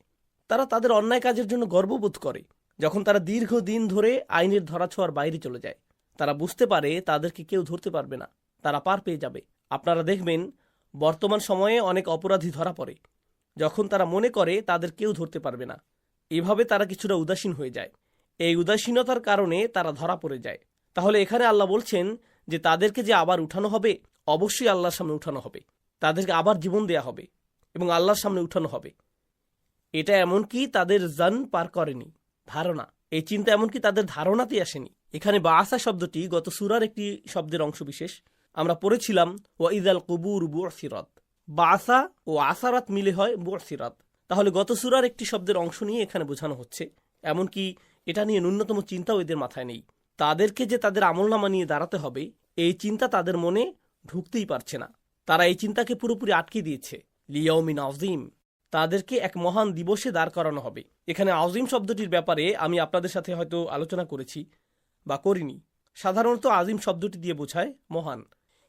S2: তারা তাদের অন্যায় কাজের জন্য গর্ববোধ করে যখন তারা দীর্ঘদিন ধরে আইনের ধরাছোঁয়ার বাইরে চলে যায়। তারা বুঝতে পারে তাদেরকে কেউ ধরতে পারবে না, তারা পার পেয়ে যাবে। আপনারা দেখবেন বর্তমান সময়ে অনেক অপরাধী ধরা পড়ে যখন তারা মনে করে তাদের কেউ ধরতে পারবে না। এভাবে তারা কিছুটা উদাসীন হয়ে যায়। এই উদাসীনতার কারণে তারা ধরা পড়ে যায়। তাহলে এখানে আল্লাহ বলছেন যে তাদেরকে যে আবার উঠানো হবে, অবশ্যই আল্লাহর সামনে উঠানো হবে। তাদেরকে আবার জীবন দেয়া হবে এবং আল্লাহর সামনে উঠানো হবে। এটা এমনকি তাদের জান পার করেনি, ধারণা, এই চিন্তা এমনকি তাদের ধারণাতেই আসেনি। এখানে বাআসা শব্দটি গত সূরার একটি শব্দের অংশবিশেষ। আমরা পড়েছিলাম ওয়াইদাল কুবুর বুসিরাত। বাআসা ও আসারাত মিলে হয় বুসিরাত। তাহলে গত সূরার একটি শব্দের অংশ নিয়ে এখানে বোঝানো হচ্ছে। এমনকি এটা নিয়ে ন্যূনতম চিন্তাও এদের মাথায় নেই। তাদেরকে যে তাদের আমলনামা নিয়ে দাঁড়াতে হবে এই চিন্তা তাদের মনে ঢুকতেই পারছে না। তারা এই চিন্তাকে পুরোপুরি আটকে দিয়েছে। লিয়াউমিন আযীম, তাদেরকে এক মহান দিবসে দাঁড় করানো হবে। এখানে আযীম শব্দটির ব্যাপারে আমি আপনাদের সাথে হয়তো আলোচনা করেছি বা করিনি। সাধারণত আযীম শব্দটি দিয়ে বোঝায় মহান,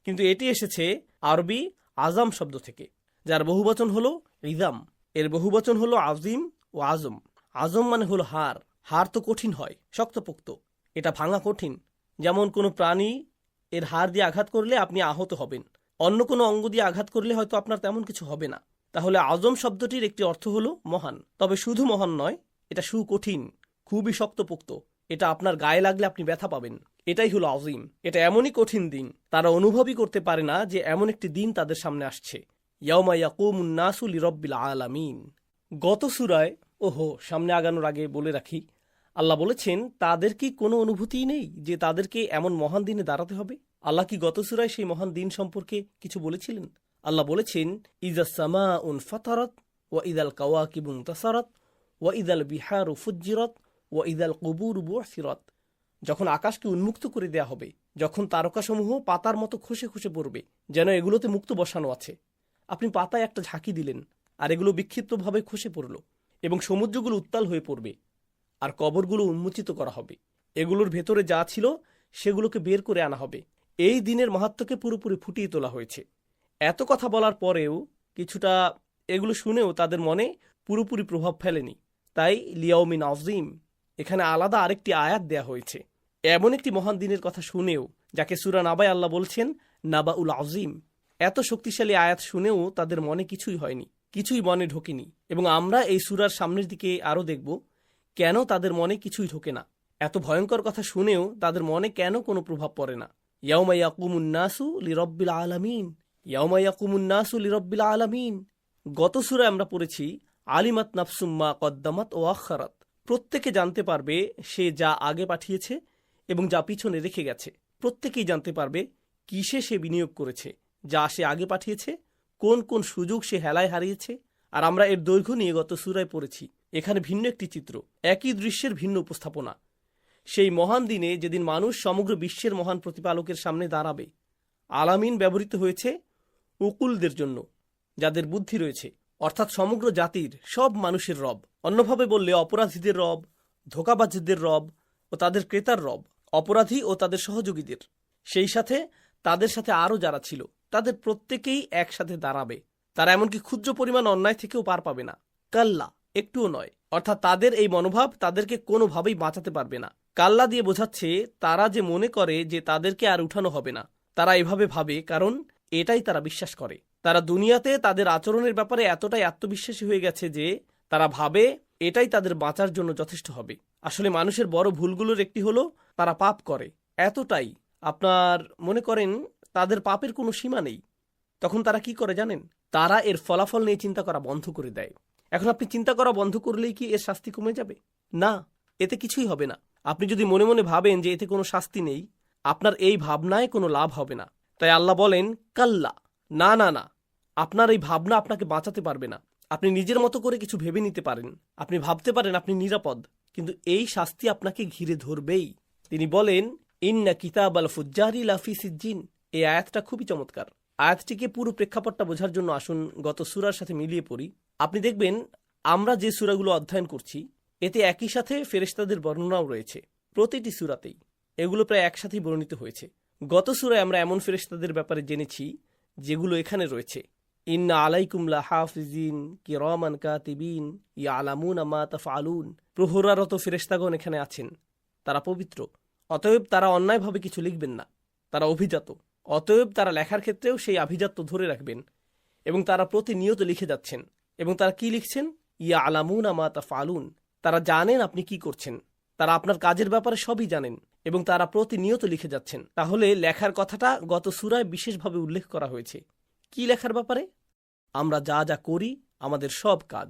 S2: কিন্তু এটি এসেছে আরবি আজম শব্দ থেকে, যার বহুবচন হলো ইজাম। এর বহুবচন হলো আযীম ও আজম। আজম মানে হলো হাড়। হাড় তো কঠিন হয়, শক্তপোক্ত, এটা ভাঙা কঠিন। যেমন কোনো প্রাণী এর হাড় দিয়ে আঘাত করলে আপনি আহত হবেন, অন্য কোনো অঙ্গ দিয়ে আঘাত করলে হয়তো আপনার তেমন কিছু হবে না। তাহলে আজম শব্দটির একটি অর্থ হলো মহান। তবে শুধু মহান নয়, এটা সুকঠিন, খুবই শক্তপোক্ত। এটা আপনার গায়ে লাগলে আপনি ব্যথা পাবেন। এটাই হলো আযীম। এটা এমনই কঠিন দিন, তারা অনুভবই করতে পারে না যে এমন একটি দিন তাদের সামনে আসছে। ইয়াউমা ইয়াকুমুন নাসু লিরাব্বিল আলামিন। গত সূরায়, সামনে আগানোর আগে বলে রাখি, আল্লাহ বলেছেন তাদের কি কোনো অনুভূতিই নেই যে তাদেরকে এমন মহান দিনে দাঁড়াতে হবে? আল্লাহ কি গত সূরায় সেই মহান দিন সম্পর্কে কিছু বলেছিলেন? আল্লাহ বলেছেন ইযাস সামাউন ফাতারাত ওয়া ইযাল কাওয়াকিবু ইনতাসারাত ওয়া ইযাল বিহারু ফুজ্জিরাত ওয়া ইযাল কুবুরু বুসিরাত। যখন আকাশকে উন্মুক্ত করে দেয়া হবে, যখন তারকাসমূহ পাতার মতো খসে খসে পড়বে, যেন এগুলোতে মুক্ত বসানো আছে। আপনি পাতায় একটা ঝাঁকি দিলেন আর এগুলো বিক্ষিপ্তভাবে খসে পড়ল, এবং সমুদ্রগুলো উত্তাল হয়ে পড়বে আর কবরগুলো উন্মোচিত করা হবে। এগুলোর ভেতরে যা ছিল সেগুলোকে বের করে আনা হবে। এই দিনের মাহাত্ম্যকে পুরোপুরি ফুটিয়ে তোলা হয়েছে। এত কথা বলার পরেও কিছুটা এগুলো শুনেও তাদের মনে পুরোপুরি প্রভাব ফেলেনি। তাই লিয়াউমিন আযীম এখানে আলাদা আরেকটি আয়াত দেয়া হয়েছে। এমন একটি মহান দিনের কথা শুনেও, যাকে সূরা নাবায় আল্লাহ বলছেন নাবাউল আযীম, এত শক্তিশালী আয়াত শুনেও তাদের মনে কিছুই হয়নি, কিছুই মনে ঢোকেনি। এবং আমরা এই সূরার সামনের দিকে আরও দেখব কেন তাদের মনে কিছুই ঢোকে না। এত ভয়ঙ্কর কথা শুনেও তাদের মনে কেন কোনো প্রভাব পড়ে না। ইয়াউমা ইয়াকুমুন নাসু লিরাব্বিল আলামিন, ইয়াউমা ইয়াকুমুন নাসু লিরাব্বিল আলামিন। গত সূরায় আমরা পড়েছি আলিমাত নাফসুম মা কদ্দামাত ও আখারাত। প্রত্যেকে জানতে পারবে সে যা আগে পাঠিয়েছে এবং যা পিছনে রেখে গেছে। প্রত্যেকেই জানতে পারবে কিসে সে বিনিয়োগ করেছে, যা সে আগে পাঠিয়েছে, কোন কোন সুযোগ সে হেলায় হারিয়েছে। আর আমরা এর দৈর্ঘ্য নিয়ে গত সূরায় পড়েছি। এখানে ভিন্ন একটি চিত্র, একই দৃশ্যের ভিন্ন উপস্থাপনা। সেই মহান দিনে যেদিন মানুষ সমগ্র বিশ্বের মহান প্রতিপালকের সামনে দাঁড়াবে। আলামিন ব্যবহৃত হয়েছে উকুলদের জন্য, যাদের বুদ্ধি রয়েছে, অর্থাৎ সমগ্র জাতির, সব মানুষের রব। অন্যভাবে বললে অপরাধীদের রব, ধোঁকাবাজদের রব ও তাদের ক্রেতার রব, অপরাধী ও তাদের সহযোগীদের, সেই সাথে তাদের সাথে আরও যারা ছিল, তাদের প্রত্যেকেই একসাথে দাঁড়াবে। তারা এমনকি ক্ষুদ্র পরিমাণ অন্যায় থেকেও পার পাবে না। কাল্লা, একটুও নয়। অর্থাৎ তাদের এই মনোভাব তাদেরকে কোনোভাবেই বাঁচাতে পারবে না। কাল্লা দিয়ে বোঝাচ্ছে তারা যে মনে করে যে তাদেরকে আর উঠানো হবে না, তারা এভাবে ভাবে কারণ এটাই তারা বিশ্বাস করে। তারা দুনিয়াতে তাদের আচরণের ব্যাপারে এতটাই আত্মবিশ্বাসী হয়ে গেছে যে তারা ভাবে এটাই তাদের বাঁচার জন্য যথেষ্ট হবে। আসলে মানুষের বড় ভুলগুলোর একটি হলো তারা পাপ করে, এতটাই আপনার মনে করেন তাদের পাপের কোনো সীমা নেই। তখন তারা কি করে জানেন? তারা এর ফলাফল নিয়ে চিন্তা করা বন্ধ করে দেয়। এখন আপনি চিন্তা করা বন্ধ করলেই কি এর শাস্তি কমে যাবে? না, এতে কিছুই হবে না। আপনি যদি মনে মনে ভাবেন যে এতে কোনো শাস্তি নেই, আপনার এই ভাবনায় কোনো লাভ হবে না। তাই আল্লাহ বলেন, কাল্লা, না না না, আপনার এই ভাবনা আপনাকে বাঁচাতে পারবে না। আপনি নিজের মতো করে কিছু ভেবে নিতে পারেন, আপনি ভাবতে পারেন আপনি নিরাপদ, কিন্তু এই শাস্তি আপনাকে ঘিরে ধরবেই। তিনি বলেন, ইন্না কিতাব আল ফুজ্জারি লাফি সিজ্জিন। এই আয়াতটা খুবই চমৎকার। আয়াতটিকে পুরো প্রেক্ষাপটটা বোঝার জন্য আসুন গত সূরার সাথে মিলিয়ে পড়ি। আপনি দেখবেন আমরা যে সূরাগুলো অধ্যয়ন করছি এতে একই সাথে ফেরেশতাদের বর্ণনাও রয়েছে। প্রতিটি সূরাতেই এগুলো প্রায় একসাথেই বর্ণিত হয়েছে। গত সূরায় আমরা এমন ফেরেশতাদের ব্যাপারে জেনেছি যেগুলো এখানে রয়েছে। ইন্না আলাইকুম লাহাফিজিন কিরামান কাতিবিন ইয়ালামুনা মা তাফআলুন। প্রহরারত ফেরেশতাগণ এখানে আছেন, তারা পবিত্র, অতএব তারা অন্যায়ভাবে কিছু লিখবেন না। তারা অভিজাত, অতএব তারা লেখার ক্ষেত্রেও সেই আভিজাত্য ধরে রাখবেন। এবং তারা প্রতিনিয়ত লিখে যাচ্ছেন। এবং তারা কি লিখছেন? ইয়ালামুনা মা তাফআলুন। তারা জানেন আপনি কি করছেন, তারা আপনার কাজের ব্যাপারে সবই জানেন এবং তারা প্রতিনিয়ত লিখে যাচ্ছেন। তাহলে লেখার কথাটা গত সূরায় বিশেষভাবে উল্লেখ করা হয়েছে। কি লেখার ব্যাপারে? আমরা যা যা করি, আমাদের সব কাজ।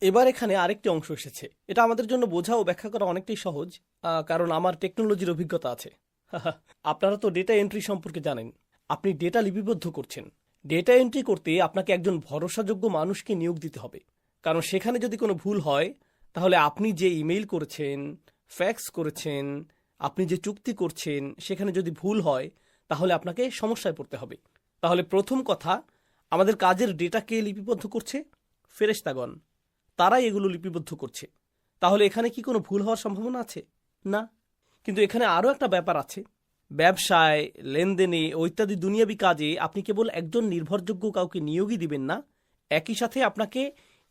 S2: এবার এখানে আরেকটি অংশ এসেছে, এটা আমাদের জন্য বোঝা ও ব্যাখ্যা করা অনেকটাই সহজ, কারণ আমার টেকনোলজির অভিজ্ঞতা আছে। আপনারা তো ডেটা এন্ট্রি সম্পর্কে জানেন। আপনি ডেটা লিপিবদ্ধ করছেন। ডেটা এন্ট্রি করতে আপনাকে একজন ভরসাযোগ্য মানুষকে নিয়োগ দিতে হবে, কারণ সেখানে যদি কোনো ভুল হয় তাহলে আপনি যে ইমেইল করেছেন, ফ্যাক্স করেছেন, আপনি যে চুক্তি করছেন, সেখানে যদি ভুল হয় তাহলে আপনাকে সমস্যায় পড়তে হবে। তাহলে প্রথম কথা, আমাদের কাজের ডেটা কে লিপিবদ্ধ করছে? ফেরেশতাগণ, তারাই এগুলো লিপিবদ্ধ করছে। তাহলে এখানে কি কোনো ভুল হওয়ার সম্ভাবনা আছে? না। কিন্তু এখানে আরও একটা ব্যাপার আছে। ব্যবসায়, লেনদেনে ও ইত্যাদি দুনিয়াবি কাজে আপনি কেবল একজন নির্ভরযোগ্য কাউকে নিয়োগই দিবেন না, একই সাথে আপনাকে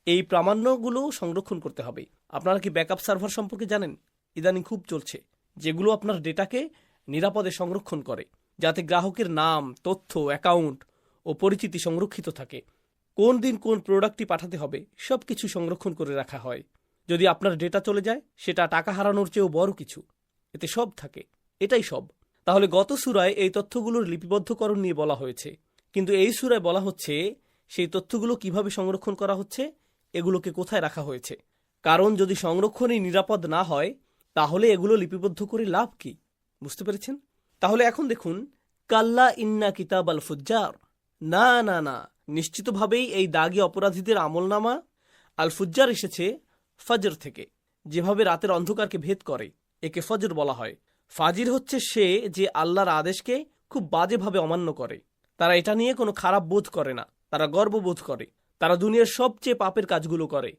S2: এই প্রামাণ্যগুলো সংরক্ষণ করতে হবে। আপনারা কি ব্যাকআপ সার্ভার সম্পর্কে জানেন? ইদানিং খুব চলছে, যেগুলো আপনার ডেটাকে নিরাপদে সংরক্ষণ করে, যাতে গ্রাহকের নাম, তথ্য, অ্যাকাউন্ট ও পরিচিতি সংরক্ষিত থাকে। কোন দিন কোন প্রোডাক্টটি পাঠাতে হবে সব কিছু সংরক্ষণ করে রাখা হয়। যদি আপনার ডেটা চলে যায়, সেটা টাকা হারানোর চেয়েও বড় কিছু। এতে সব থাকে, এটাই সব। তাহলে গত সূরায় এই তথ্যগুলোর লিপিবদ্ধকরণ নিয়ে বলা হয়েছে, কিন্তু এই সূরায় বলা হচ্ছে সেই তথ্যগুলো কিভাবে সংরক্ষণ করা হচ্ছে, এগুলোকে কোথায় রাখা হয়েছে। কারণ যদি সংরক্ষণই নিরাপদ না হয় তাহলে এগুলো লিপিবদ্ধ করে লাভ কি? বুঝতে পেরেছেন? তাহলে এখন দেখুন, কাল্লা ইন্না কিতাব আল ফুজ্জার, না না না, নিশ্চিতভাবেই এই দাগী অপরাধীদের আমলনামা আল ফুজ্জার এসেছে ফজর থেকে, যেভাবে রাতের অন্ধকারকে ভেদ করে, একে ফজর বলা হয়। ফাজির হচ্ছে সে যে আল্লাহর আদেশকে খুব বাজেভাবে অমান্য করে। তারা এটা নিয়ে কোনো খারাপ বোধ করে না, তারা গর্ববোধ করে। তারা দুনিয়ার সবচেয়ে পাপের কাজগুলো করে।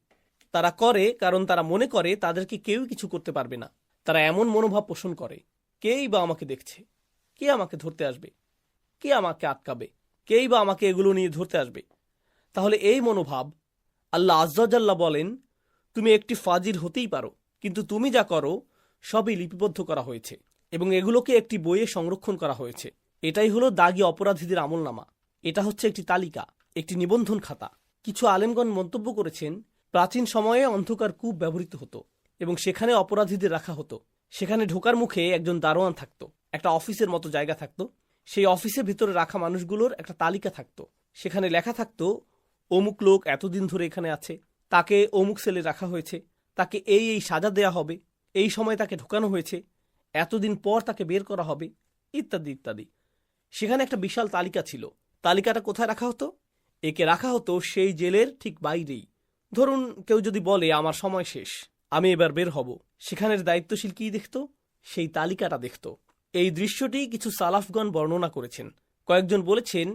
S2: তারা করে কারণ তারা মনে করে তাদেরকে কেউ কিছু করতে পারবে না। তারা এমন মনোভাব পোষণ করে, কেই বা আমাকে দেখছে, কে আমাকে ধরতে আসবে, কে আমাকে আটকাবে, কেই বা আমাকে এগুলো নিয়ে ধরতে আসবে। তাহলে এই মনোভাব, আল্লাহ আজ্জাজাল্লাহ বলেন, তুমি একটি ফাজির হতেই পারো, কিন্তু তুমি যা করো সবই লিপিবদ্ধ করা হয়েছে এবং এগুলোকে একটি বইয়ে সংরক্ষণ করা হয়েছে। এটাই হলো দাগী অপরাধীদের আমলনামা। এটা হচ্ছে একটি তালিকা, একটি নিবন্ধন খাতা। কিছু আলেমগণ মন্তব্য করেছেন, প্রাচীন সময়ে অন্ধকার কূপ ব্যবহৃত হতো এবং সেখানে অপরাধীদের রাখা হতো। সেখানে ঢোকার মুখে একজন দারোয়ান থাকতো, একটা অফিসের মতো জায়গা থাকতো। সেই অফিসের ভিতরে রাখা মানুষগুলোর একটা তালিকা থাকতো। সেখানে লেখা থাকতো, অমুক লোক এতদিন ধরে এখানে আছে, তাকে অমুক সেলে রাখা হয়েছে, তাকে এই এই সাজা দেয়া হবে, এই সময় তাকে ঢোকানো হয়েছে, এতদিন পর তাকে বের করা হবে, ইত্যাদি ইত্যাদি। সেখানে একটা বিশাল তালিকা ছিল। তালিকাটা কোথায় রাখা হতো? একে রাখা হতো সেই জেলের ঠিক বাইরেই। ধরুন কেউ যদি বলে আমার সময় শেষ, আমি এবার বের হব, সেখানের দায়িত্বশীল কি দেখত? সেই তালিকাটা দেখত। এই দৃশ্যটি কিছু সালাফগণ বর্ণনা করেছেন। কয়েকজন বলেছেন